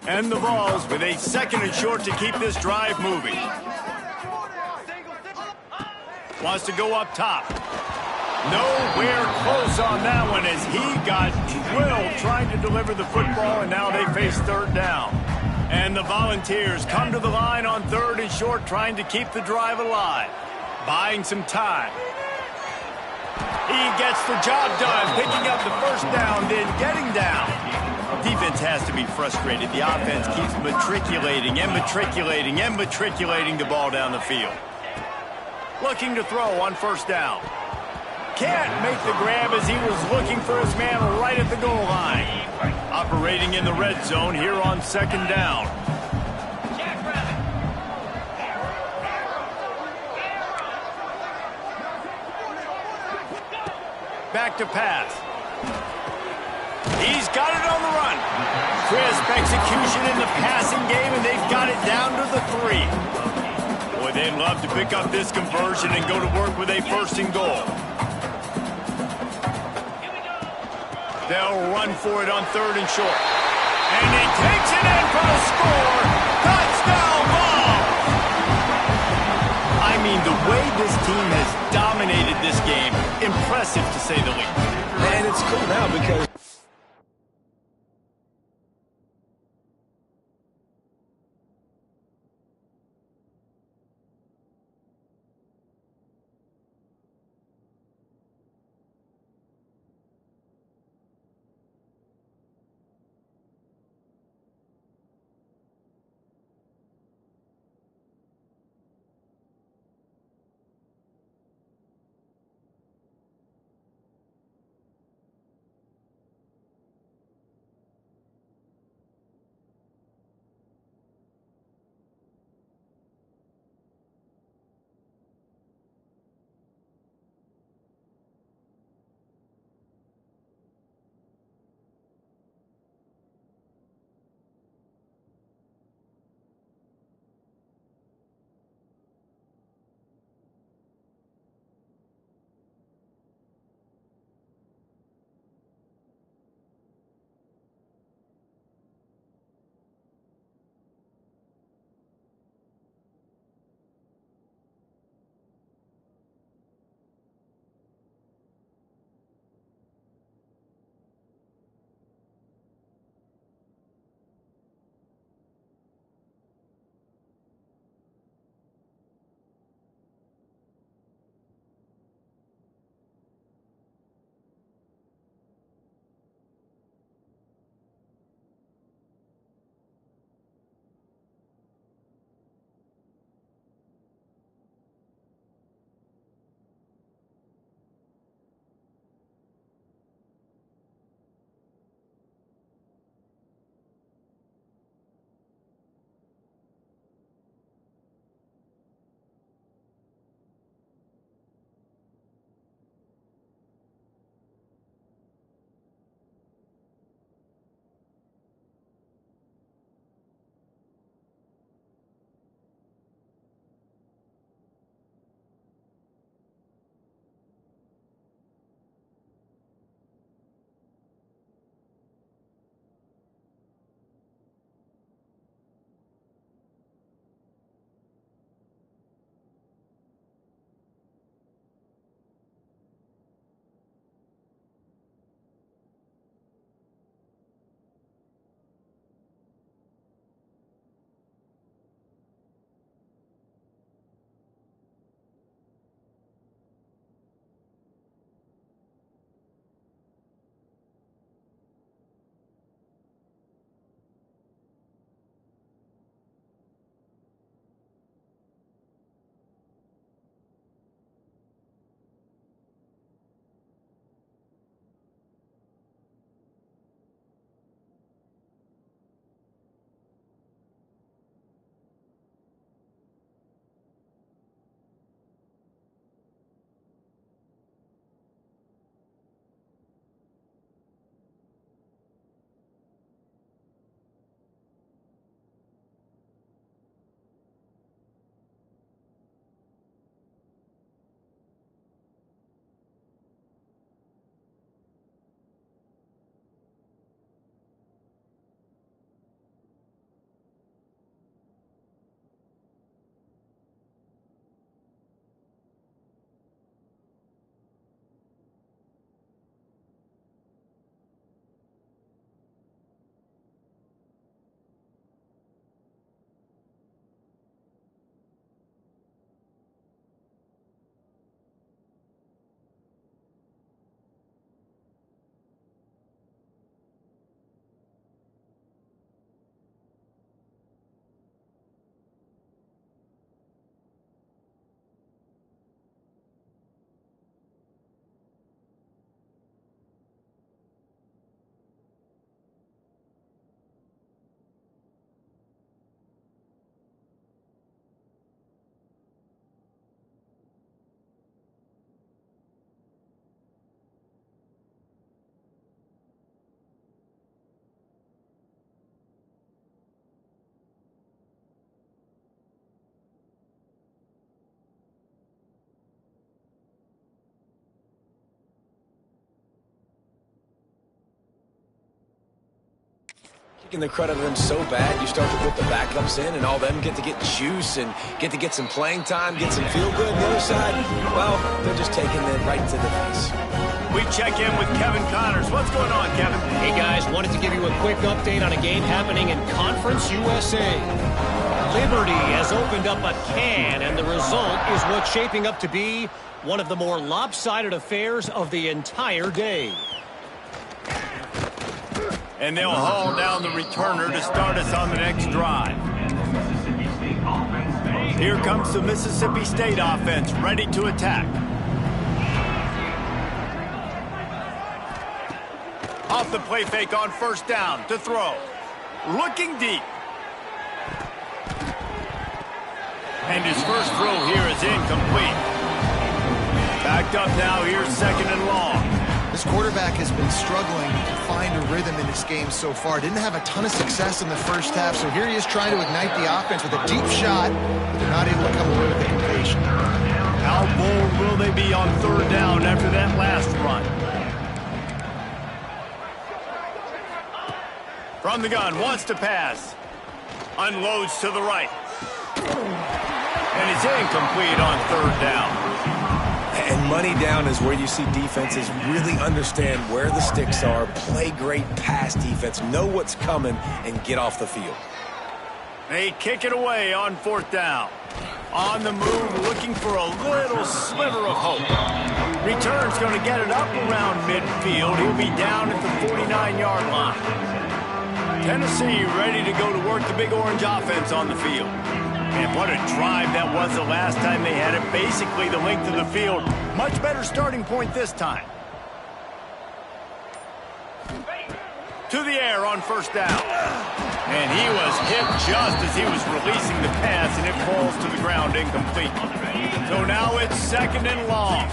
[SPEAKER 1] And the Vols with a 2nd and short to keep this drive moving. Wants to go up top. Nowhere close on that one as he got drilled trying to deliver the football, and now they face 3rd down. And the Volunteers come to the line on 3rd and short, trying to keep the drive alive. Buying some time. He gets the job done, picking up the 1st down, then getting down. Defense has to be frustrated. The offense keeps matriculating and matriculating and matriculating the ball down the field. Looking to throw on 1st down. Can't make the grab as he was looking for his man right at the goal line. Operating in the red zone here on 2nd down. Back to pass. He's got it on the run. Crisp execution in the passing game, and they've got it down to the 3. Boy, they'd love to pick up this conversion and go to work with a 1st and goal. They'll run for it on 3rd and short. And he takes it in for a score. Touchdown ball! I mean, the way this team has dominated this game, impressive to say the least.
[SPEAKER 2] And it's cool now because Taking the credit of them so bad, you start to put the backups in, and all them get to get juice and get some playing time, get some feel good. On the other side, well, they're just taking it right to the face.
[SPEAKER 1] We check in with Kevin Connors. What's going on, Kevin?
[SPEAKER 4] Hey, guys, wanted to give you a quick update on a game happening in Conference USA. Liberty has opened up a can, and the result is what's shaping up to be one of the more lopsided affairs of the entire day.
[SPEAKER 1] And they'll haul down the returner to start us on the next drive. Here comes the Mississippi State offense, ready to attack. Off the play fake on first down to throw. Looking deep. And his first throw here is incomplete. Backed up now, here's second and long.
[SPEAKER 3] This quarterback has been struggling to find a rhythm in this game so far. Didn't have a ton of success in the first half, so here he is trying to ignite the offense with a deep shot, but they're not able to come away with the completion.
[SPEAKER 1] How bold will they be on third down after that last run? From the gun, wants to pass. Unloads to the right. And it's incomplete on third down.
[SPEAKER 2] And money down is where you see defenses really understand where the sticks are, play great pass defense, know what's coming, and get off the field.
[SPEAKER 1] They kick it away on fourth down. On the move, looking for a little sliver of hope. Return's going to get it up around midfield. He'll be down at the 49-yard line. Tennessee ready to go to work the Big Orange offense on the field. And what a drive that was the last time they had it. Basically the length of the field. Much better starting point this time. To the air on first down. And he was hit just as he was releasing the pass, and it falls to the ground incomplete. So now it's second and long.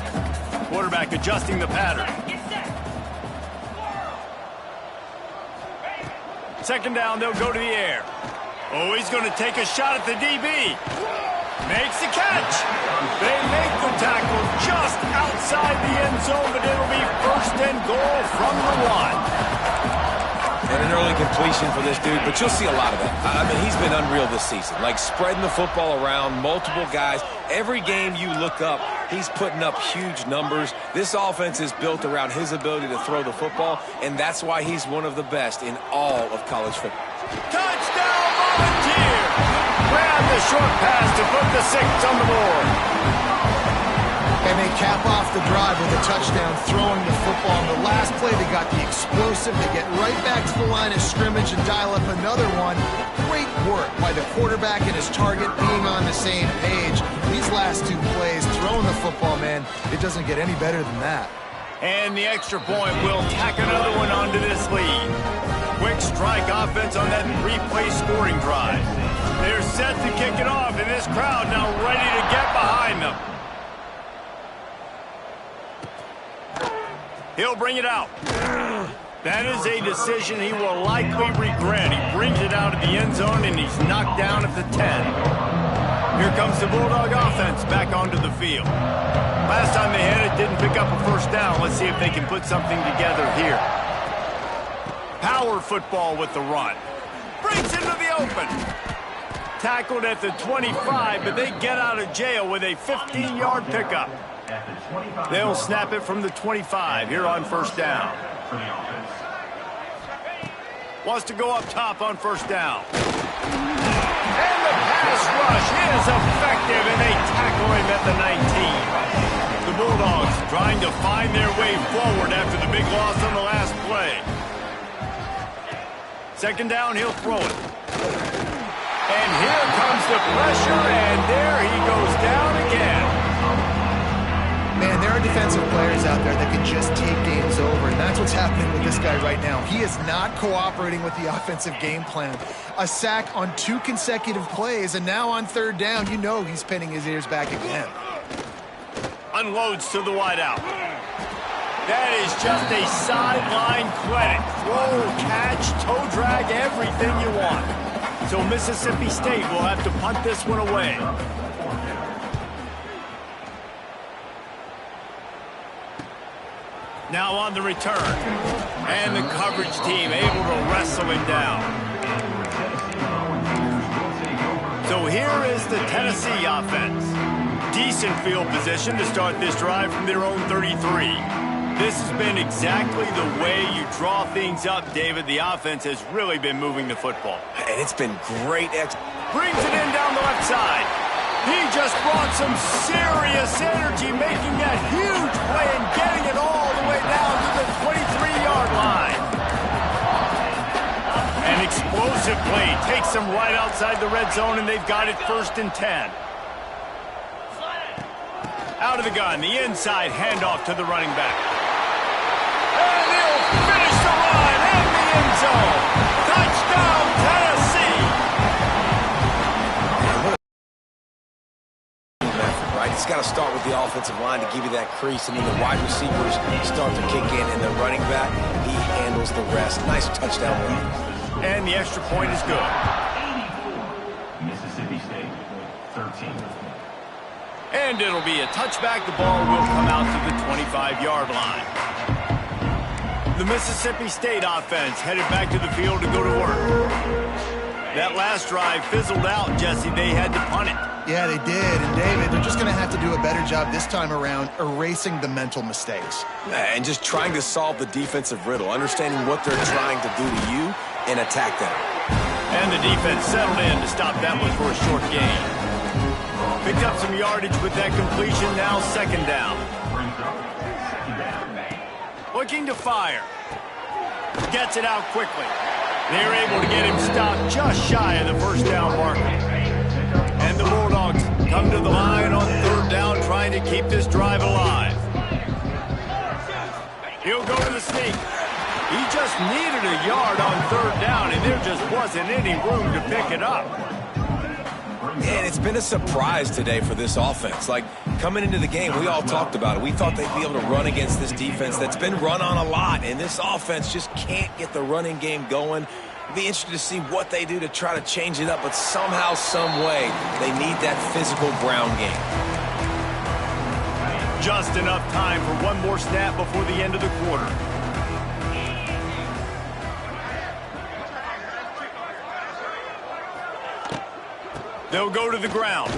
[SPEAKER 1] Quarterback adjusting the pattern. Second down, they'll go to the air. Oh, he's going to take a shot at the DB. Makes the catch. They make the tackle just outside the end zone, but it'll be first and goal from the one.
[SPEAKER 2] And an early completion for this dude, but you'll see a lot of that. I mean, he's been unreal this season. Like spreading the football around, multiple guys. Every game you look up, he's putting up huge numbers. This offense is built around his ability to throw the football, and that's why he's one of the best in all of college football.
[SPEAKER 1] Touchdown, Volunteer! Grab the short pass to put the 6 on the board.
[SPEAKER 3] And they cap off the drive with a touchdown, throwing the football. On the last play, they got the explosive. They get right back to the line of scrimmage and dial up another one. Great work by the quarterback and his target being on the same page. These last 2 plays, throwing the football, man, it doesn't get any better than that.
[SPEAKER 1] And the extra point will tack another one onto this lead. Quick strike offense on that 3-play scoring drive. They're set to kick it off, and this crowd now ready to get behind them. He'll bring it out. That is a decision he will likely regret. He brings it out of the end zone, and he's knocked down at the 10. Here comes the Bulldog offense back onto the field. Last time they had it, didn't pick up a first down. Let's see if they can put something together here. Power football with the run. Breaks into the open. Tackled at the 25, but they get out of jail with a 15-yard pickup. They'll snap it from the 25 here on first down. Wants to go up top on first down. And the pass rush is effective, and they tackle him at the 19. The Bulldogs trying to find their way forward after the big loss on the last play. Second down, he'll throw it. And here comes the pressure, and there he goes down again.
[SPEAKER 3] Man, there are defensive players out there that can just take games over, and that's what's happening with this guy right now. He is not cooperating with the offensive game plan. A sack on 2 consecutive plays, and now on third down, you know he's pinning his ears back again.
[SPEAKER 1] Unloads to the wideout. That is just a sideline clinic. Throw, catch, toe drag, everything you want. So Mississippi State will have to punt this one away. Now on the return. And the coverage team able to wrestle him down. So here is the Tennessee offense. Decent field position to start this drive from their own 33. This has been exactly the way you draw things up, David. The offense has really been moving the football.
[SPEAKER 2] And it's been great.
[SPEAKER 1] Brings it in down the left side. He just brought some serious energy, making that huge play and getting it all the way down to the 23-yard line. An explosive play takes them right outside the red zone, and they've got it 1st and 10. Out of the gun, the inside handoff to the running back. And he'll finish the run in the end zone. Touchdown, Tennessee!
[SPEAKER 2] Right? It's got to start with the offensive line to give you that crease, and then the wide receivers start to kick in, and the running back, he handles the rest. Nice touchdown run.
[SPEAKER 1] And the extra point is good.
[SPEAKER 5] Mississippi State, 13.
[SPEAKER 1] And it'll be a touchback. The ball will come out to the 25-yard line. The Mississippi State offense headed back to the field to go to work. That last drive fizzled out, Jesse. They had to punt it.
[SPEAKER 3] Yeah, they did. And, David, they're just going to have to do a better job this time around erasing the mental mistakes.
[SPEAKER 2] And just trying to solve the defensive riddle, understanding what they're trying to do to you and attack them.
[SPEAKER 1] And the defense settled in to stop that one for a short gain. Picked up some yardage with that completion, now 2nd down. Looking to fire. Gets it out quickly. They're able to get him stopped just shy of the 1st down marker. And the Bulldogs come to the line on 3rd down, trying to keep this drive alive. He'll go to the sneak. He just needed a yard on 3rd down, and there just wasn't any room to pick it up.
[SPEAKER 2] And it's been a surprise today for this offense. Like, coming into the game, we all talked about it. We thought they'd be able to run against this defense that's been run on a lot, and this offense just can't get the running game going. It'll be interesting to see what they do to try to change it up, but somehow, some way, they need that physical ground game.
[SPEAKER 1] Just enough time for one more snap before the end of the quarter. They'll go to the ground.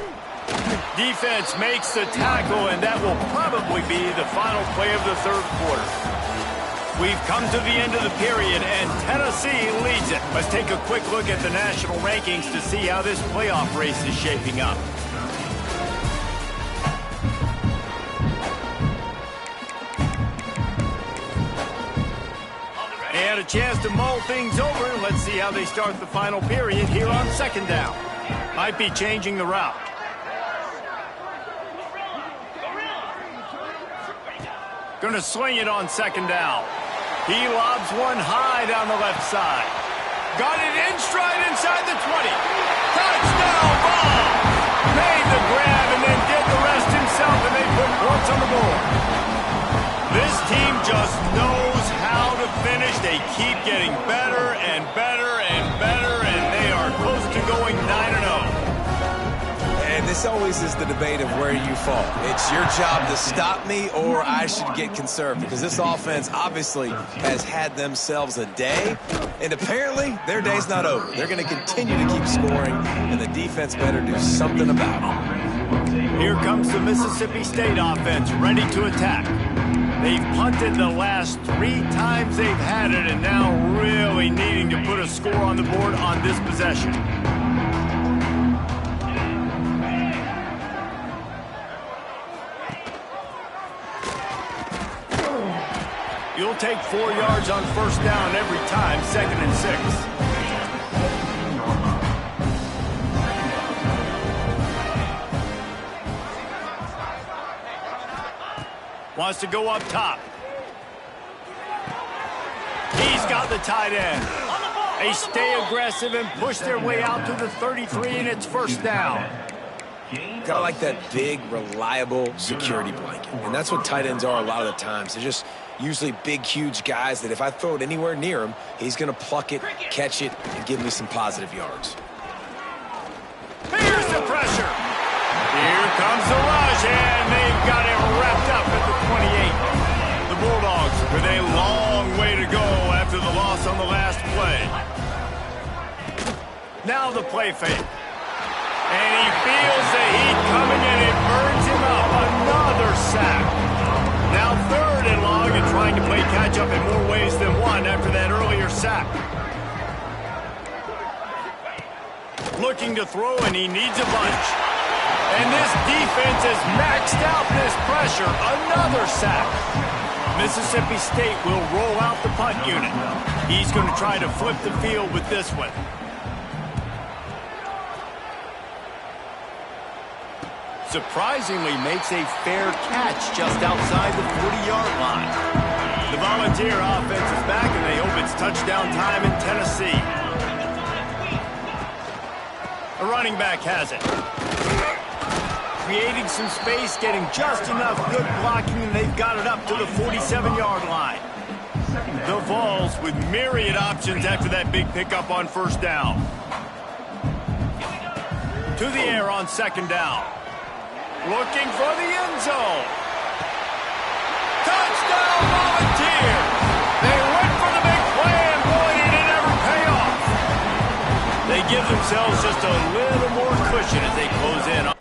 [SPEAKER 1] Defense makes the tackle, and that will probably be the final play of the 3rd quarter. We've come to the end of the period, and Tennessee leads it. Let's take a quick look at the national rankings to see how this playoff race is shaping up. And a chance to mull things over. Let's see how they start the final period here on 2nd down. Might be changing the route. Gonna swing it on 2nd down. He lobs one high down the left side. Got it in stride inside the 20. Touchdown ball! Made the grab and then did the rest himself, and they put points on the board. This team just knows how to finish. They keep getting better and better and better, and they are close to going 9-0.
[SPEAKER 2] And this always is the debate of where you fall. It's your job to stop me, or I should get conserved, because this offense obviously has had themselves a day, and apparently their day's not over. They're going to continue to keep scoring, and the defense better do something about it.
[SPEAKER 1] Here comes the Mississippi State offense, ready to attack. They've punted the last 3 times they've had it, and now really needing to put a score on the board on this possession. You'll take 4 yards on 1st down every time, 2nd and 6. Wants to go up top. He's got the tight end. They stay aggressive and push their way out to the 33, and it's 1st down.
[SPEAKER 2] Kind of like that big, reliable security blanket. And that's what tight ends are a lot of the times. They're just usually big, huge guys that if I throw it anywhere near him, he's going to pluck it, catch it, and give me some positive yards.
[SPEAKER 1] Here's the pressure. Here comes the rush, and they've got it wrapped up at the 28. The Bulldogs with a long way to go after the loss on the last play. Now the play fake. And he feels the heat coming and it burns him up. Another sack. Now 3rd and long and trying to play catch up in more ways than one after that earlier sack. Looking to throw and he needs a bunch. And this defense has maxed out this pressure. Another sack. Mississippi State will roll out the punt unit. He's going to try to flip the field with this one. Surprisingly makes a fair catch just outside the 40-yard line. The Volunteer offense is back, and they hope it's touchdown time in Tennessee. The running back has it. Creating some space, getting just enough good blocking, and they've got it up to the 47-yard line. The Vols with myriad options after that big pickup on 1st down. To the air on 2nd down. Looking for the end zone. Touchdown, Volunteer! They went for the big play, and boy, did it ever pay off. They give themselves just a little more cushion as they close in.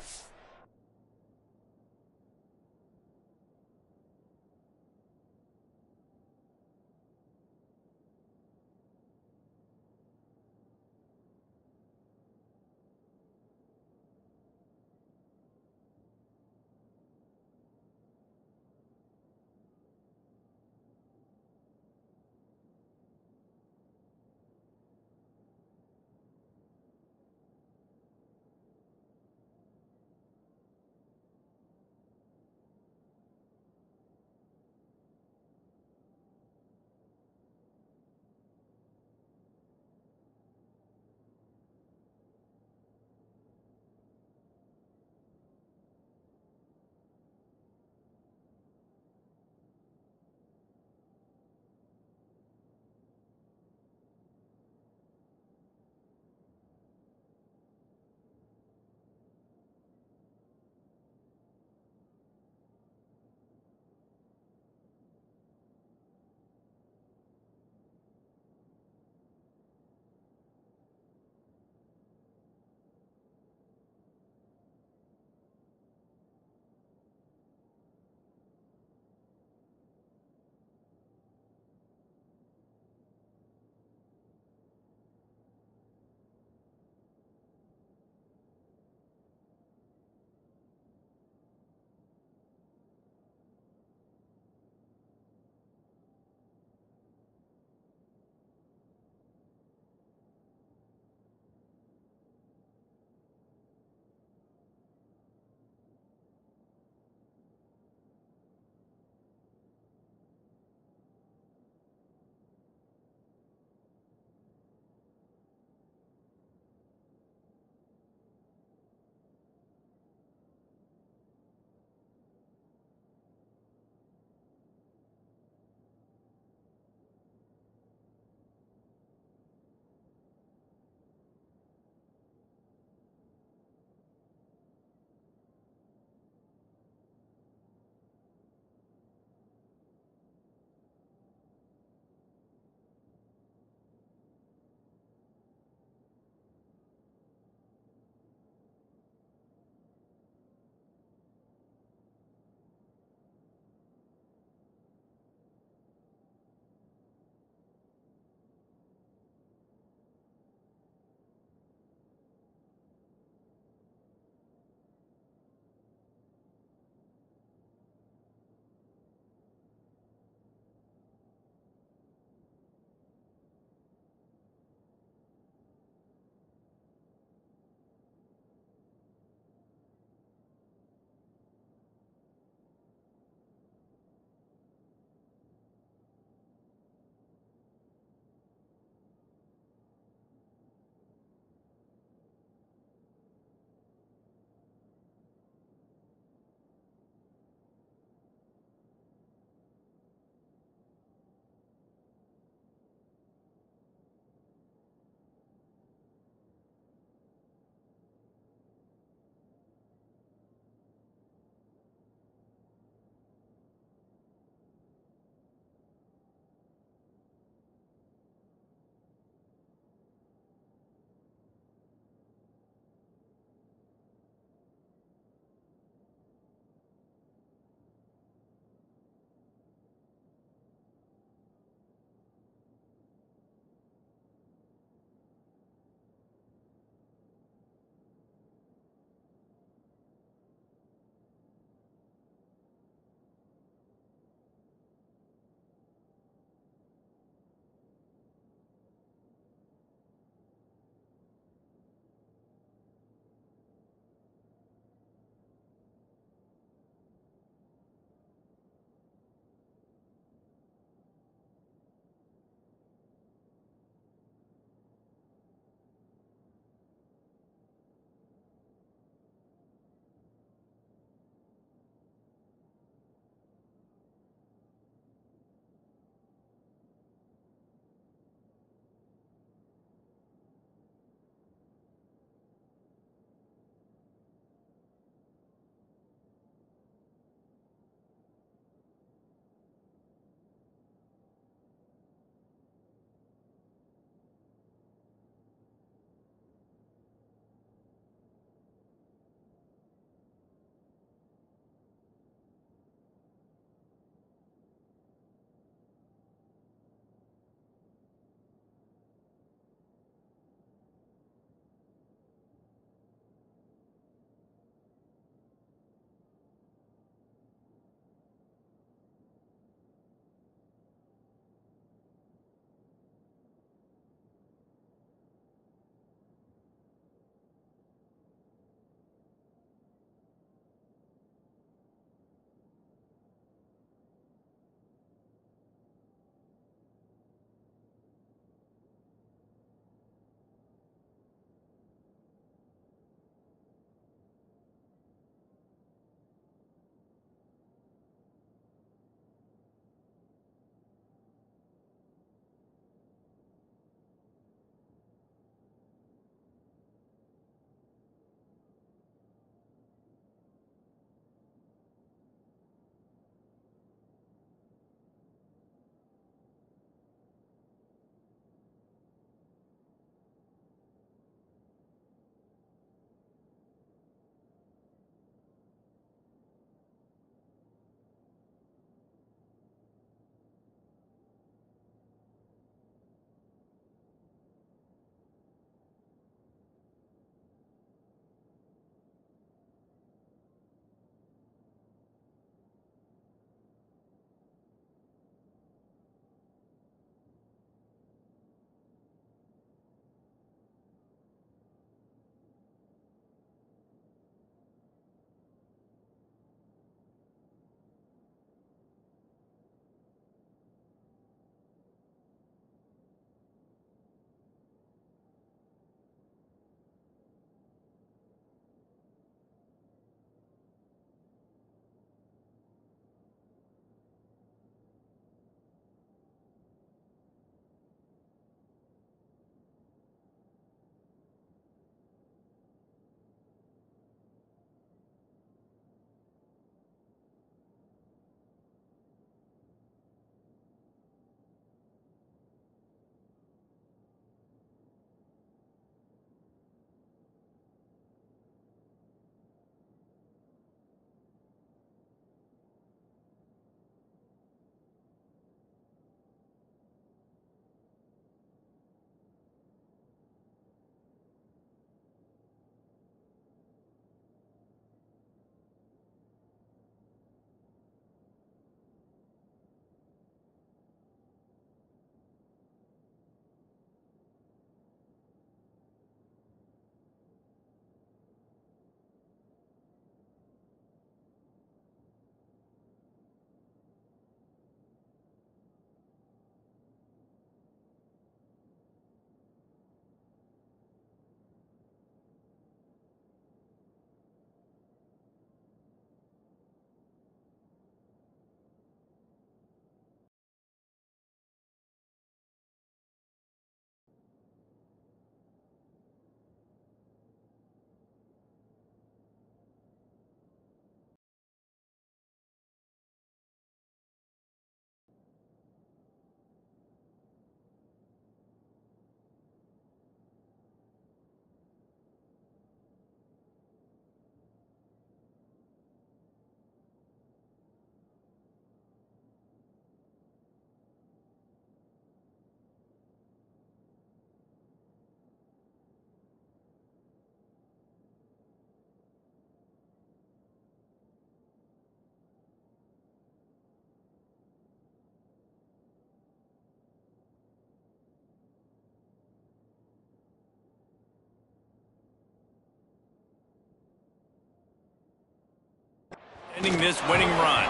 [SPEAKER 1] threatening this winning run.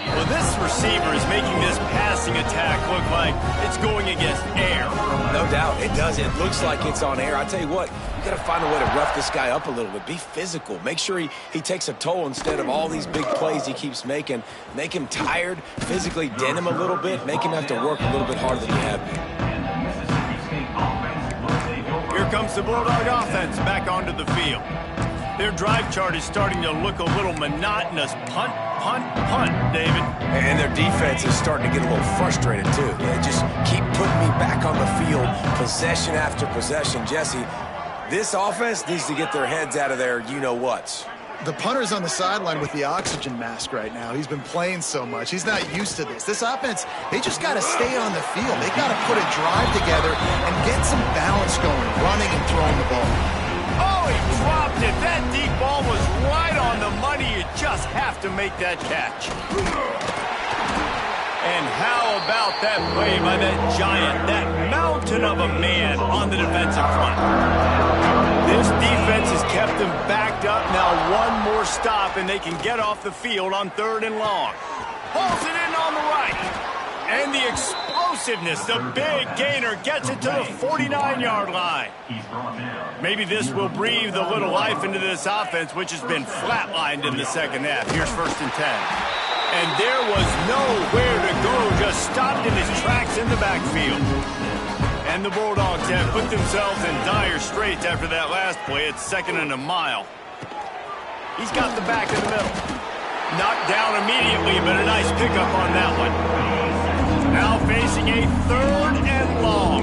[SPEAKER 1] Well, this receiver is making this passing attack look like it's going against air.
[SPEAKER 2] No doubt, it does. It looks like it's on air. I tell you what, you got to find a way to rough this guy up a little bit. Be physical. Make sure he takes a toll instead of all these big plays he keeps making. Make him tired, physically dent him a little bit, make him have to work a little bit harder than you have been.
[SPEAKER 1] Here comes the Bulldog offense back onto the field. Their drive chart is starting to look a little monotonous. Punt, punt, punt, David.
[SPEAKER 2] And their defense is starting to get a little frustrated, too. They just keep putting me back on the field, possession after possession. Jesse, this offense needs to get their heads out of their you-know-whats.
[SPEAKER 3] The punter's on the sideline with the oxygen mask right now. He's been playing so much. He's not used to this. This offense, they just got to stay on the field. They got to put a drive together and get some balance going, running and throwing the ball.
[SPEAKER 1] Oh, he dropped it. That deep ball was right on the money. You just have to make that catch. And how about that play by that giant, that mountain of a man on the defensive front? This defense has kept them backed up. Now one more stop, and they can get off the field on 3rd and long. Pulls it in on the right. And the explosiveness, the big gainer, gets it to the 49-yard line. Maybe this will breathe a little life into this offense, which has been flatlined in the second half. Here's 1st and 10. And there was nowhere to go, just stopped in his tracks in the backfield. And the Bulldogs have put themselves in dire straits after that last play. It's 2nd and a mile. He's got the back in the middle. Knocked down immediately, but a nice pickup on that one. Now facing a 3rd and long.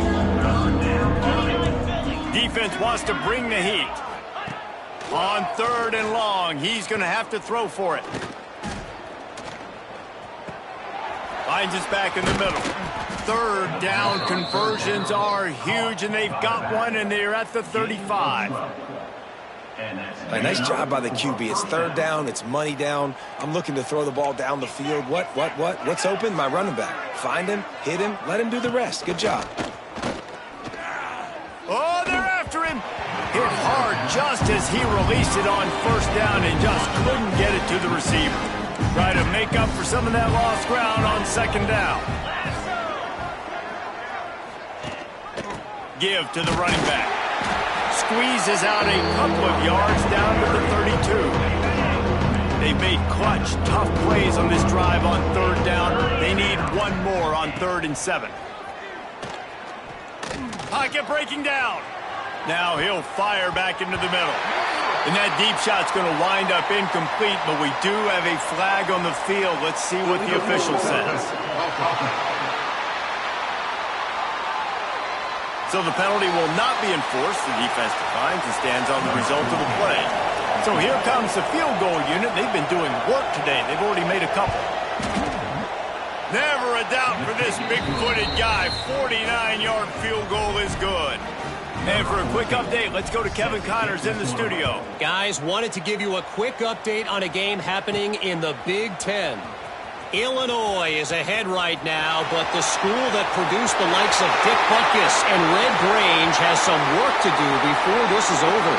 [SPEAKER 1] Defense wants to bring the heat. On 3rd and long, he's going to have to throw for it. Finds us back in the middle. 3rd down conversions are huge, and they've got one, and they're at the 35.
[SPEAKER 2] A nice job by the QB. It's 3rd down. It's money down. I'm looking to throw the ball down the field. What's open? My running back. Find him, hit him, let him do the rest. Good job.
[SPEAKER 1] Oh, they're after him. Hit hard just as he released it on 1st down and just couldn't get it to the receiver. Try to make up for some of that lost ground on 2nd down. Give to the running back. Squeezes out a couple of yards down to the 32. They've made clutch, tough plays on this drive on 3rd down. They need one more on 3rd and 7. Pocket breaking down. Now he'll fire back into the middle. And that deep shot's going to wind up incomplete, but we do have a flag on the field. Let's see what the official says. So the penalty will not be enforced. The defense declines and stands on the result of the play. So here comes the field goal unit. They've been doing work today. They've already made a couple. Never a doubt for this big-footed guy. 49-yard field goal is good. And for a quick update, let's go to Kevin Connors in the studio.
[SPEAKER 4] Guys, wanted to give you a quick update on a game happening in the Big Ten. Illinois is ahead right now, but the school that produced the likes of Dick Butkus and Red Grange has some work to do before this is over.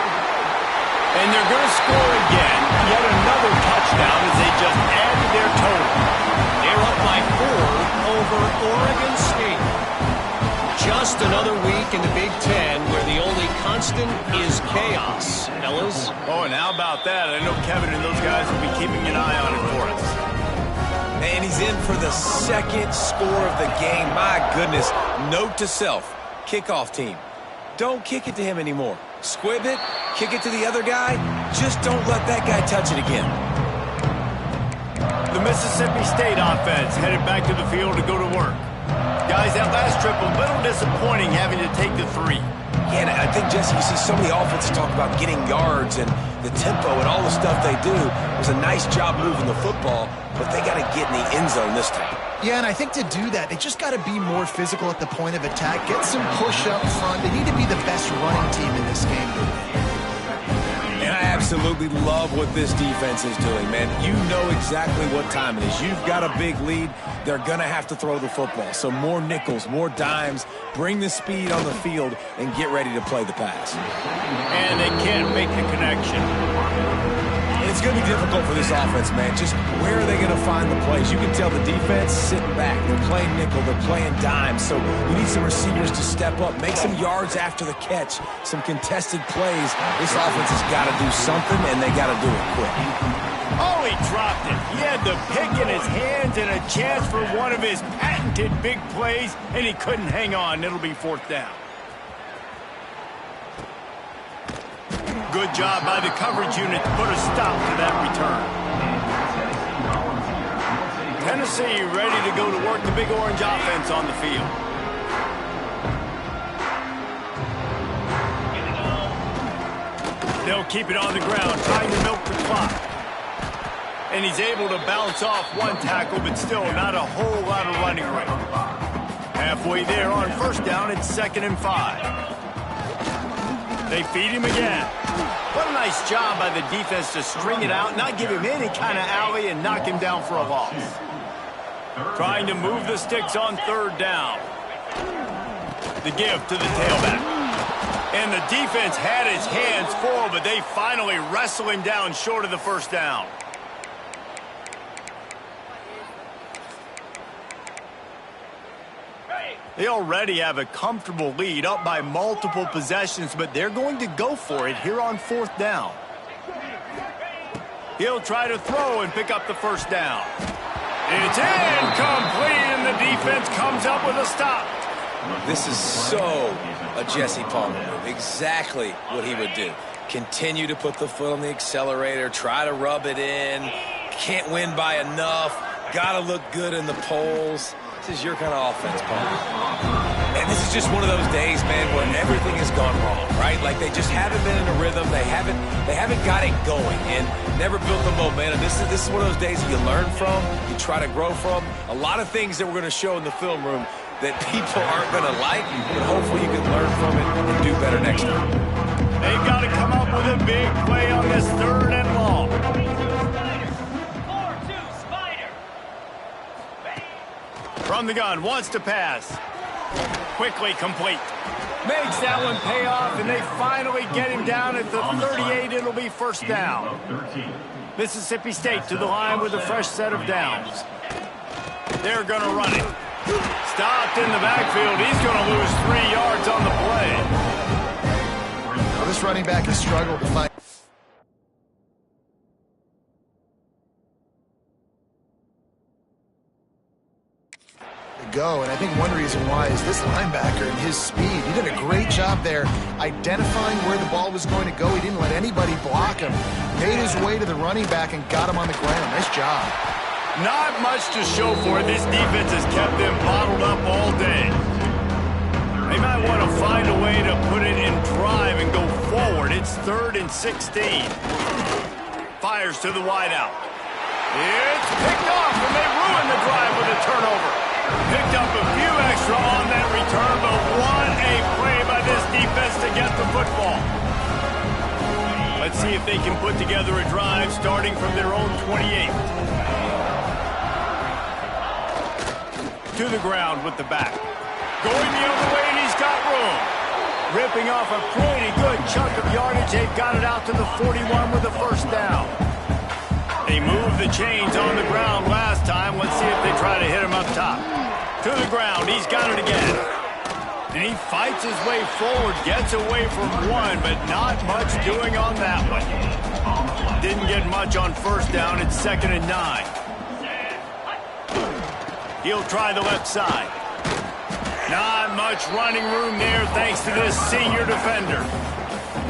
[SPEAKER 1] And they're going to score again. Yet another touchdown as they just added their total.
[SPEAKER 4] They're up by 4 over Oregon State. Just another week in the Big Ten where the only constant is chaos. Fellas?
[SPEAKER 1] Oh, and how about that? I know Kevin and those guys will be keeping an eye on it for us.
[SPEAKER 2] And he's in for the 2nd score of the game. My goodness. Note to self. Kickoff team. Don't kick it to him anymore. Squib it. Kick it to the other guy. Just don't let that guy touch it again.
[SPEAKER 1] The Mississippi State offense headed back to the field to go to work. Guys, that last trip a little disappointing having to take the 3.
[SPEAKER 2] Yeah, and I think, Jesse, you see so many offenses talk about getting yards and the tempo and all the stuff they do. It was a nice job moving the football, but they got to get in the end zone this time.
[SPEAKER 3] Yeah, and I think to do that, they just got to be more physical at the point of attack, get some push up front. They need to be the best running team in this game.
[SPEAKER 2] And I absolutely love what this defense is doing, man. You know exactly what time it is. You've got a big lead. They're going to have to throw the football. So more nickels, more dimes, bring the speed on the field, and get ready to play the pass.
[SPEAKER 1] And they can't make the connection.
[SPEAKER 2] It's going to be difficult for this offense, man. Just where are they going to find the plays? You can tell the defense sitting back. They're playing nickel. They're playing dime. So you need some receivers to step up, make some yards after the catch, some contested plays. This offense has got to do something, and they got to do it quick.
[SPEAKER 1] Oh, he dropped it. He had the pick in his hands and a chance for one of his patented big plays, and he couldn't hang on. It'll be 4th down. Good job by the coverage unit to put a stop to that return. Tennessee ready to go to work the Big Orange offense on the field. They'll keep it on the ground, trying to milk the clock. And he's able to bounce off one tackle, but still not a whole lot of running room. Halfway there on 1st down, it's 2nd and 5. They feed him again. What a nice job by the defense to string it out, not give him any kind of alley, and knock him down for a loss. Trying to move the sticks on 3rd down. The give to the tailback. And the defense had his hands full, but they finally wrestle him down short of the 1st down. They already have a comfortable lead, up by multiple possessions, but they're going to go for it here on 4th down. He'll try to throw and pick up the 1st down. It's incomplete, and the defense comes up with a stop.
[SPEAKER 2] This is so a Jesse Palmer move. Exactly what he would do. Continue to put the foot on the accelerator, try to rub it in. Can't win by enough. Got to look good in the polls. This is your kind of offense, Paul. And this is just one of those days, man, where everything has gone wrong, right? Like they just haven't been in a rhythm. They haven't got it going and never built the momentum. This is one of those days that you learn from, you try to grow from. A lot of things that we're going to show in the film room that people aren't going to like, but hopefully you can learn from it and do better next time.
[SPEAKER 1] They've got to come up with a big play on this 3rd and long. From the gun, wants to pass. Quickly complete. Makes that one pay off, and they finally get him down at the 38. It'll be 1st down. Mississippi State to the line with a fresh set of downs. They're going to run it. Stopped in the backfield. He's going to lose 3 yards on the play.
[SPEAKER 3] Well, this running back has struggled to find go, and I think one reason why is this linebacker and his speed. He did a great job there identifying where the ball was going to go. He didn't let anybody block him. Made his way to the running back and got him on the ground. Nice job.
[SPEAKER 1] Not much to show for it. This defense has kept them bottled up all day. They might want to find a way to put it in drive and go forward. It's 3rd and 16. Fires to the wideout. It's picked off, and they ruin the drive with a turnover. Picked up a few extra on that return, but what a play by this defense to get the football. Let's see if they can put together a drive starting from their own 28. To the ground with the back. Going the other way, and he's got room. Ripping off a pretty good chunk of yardage. They've got it out to the 41 with the 1st down. They moved the chains on the ground last time. Let's see if they try to hit him up top. To the ground. He's got it again. And he fights his way forward, gets away from one, but not much doing on that one. Didn't get much on 1st down. It's 2nd and 9. He'll try the left side. Not much running room there thanks to this senior defender.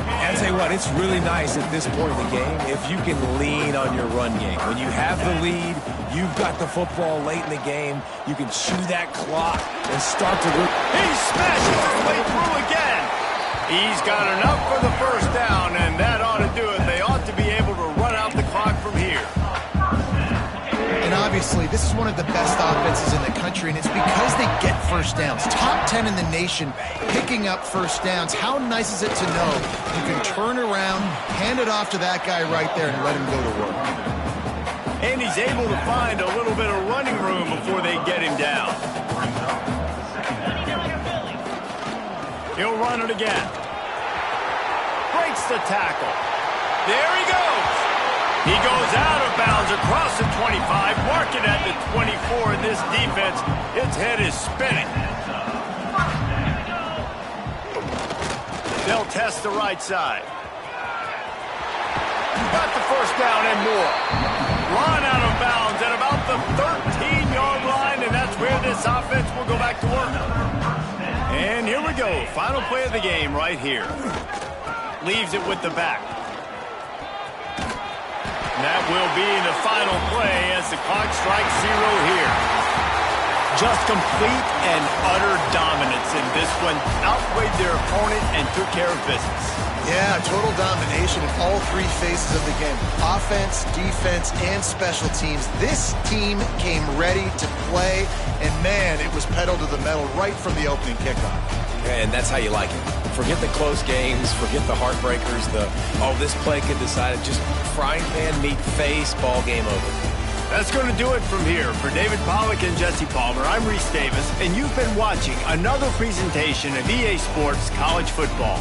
[SPEAKER 2] I'll tell you what, it's really nice at this point in the game if you can lean on your run game. When you have the lead, you've got the football late in the game, you can chew that clock and start to...
[SPEAKER 1] He smashes his way through again. He's got enough for the 1st down, and that ought to do it. They ought to be able to run out the clock from here.
[SPEAKER 3] And obviously, this is one of the best offenses in the country, and it's because they get 1st downs. Top 10 in the nation picking up 1st downs. How nice is it to know you can turn around, hand Hand it off to that guy right there and let him go to work.
[SPEAKER 1] And he's able to find a little bit of running room before they get him down. He'll run it again. Breaks the tackle. There he goes. He goes out of bounds across the 25, marking at the 24 in this defense. Its head is spinning. They'll test the right side. Got the first down and more. Run out of bounds at about the 13-yard line, and that's where this offense will go back to work. And here we go. Final play of the game right here. Leaves it with the back. That will be the final play as the clock strikes 0 here. Just complete and utter dominance in this one. Outweighed their opponent and took care of business.
[SPEAKER 3] Yeah, total domination in all three phases of the game. Offense, defense, and special teams. This team came ready to play, and man, it was pedal to the metal right from the opening kickoff.
[SPEAKER 2] And that's how you like it. Forget the close games, forget the heartbreakers, this play could decide it. Just frying pan, meat face, ball game over.
[SPEAKER 1] That's going to do it from here. For David Pollack and Jesse Palmer, I'm Reese Davis, and you've been watching another presentation of EA Sports College Football.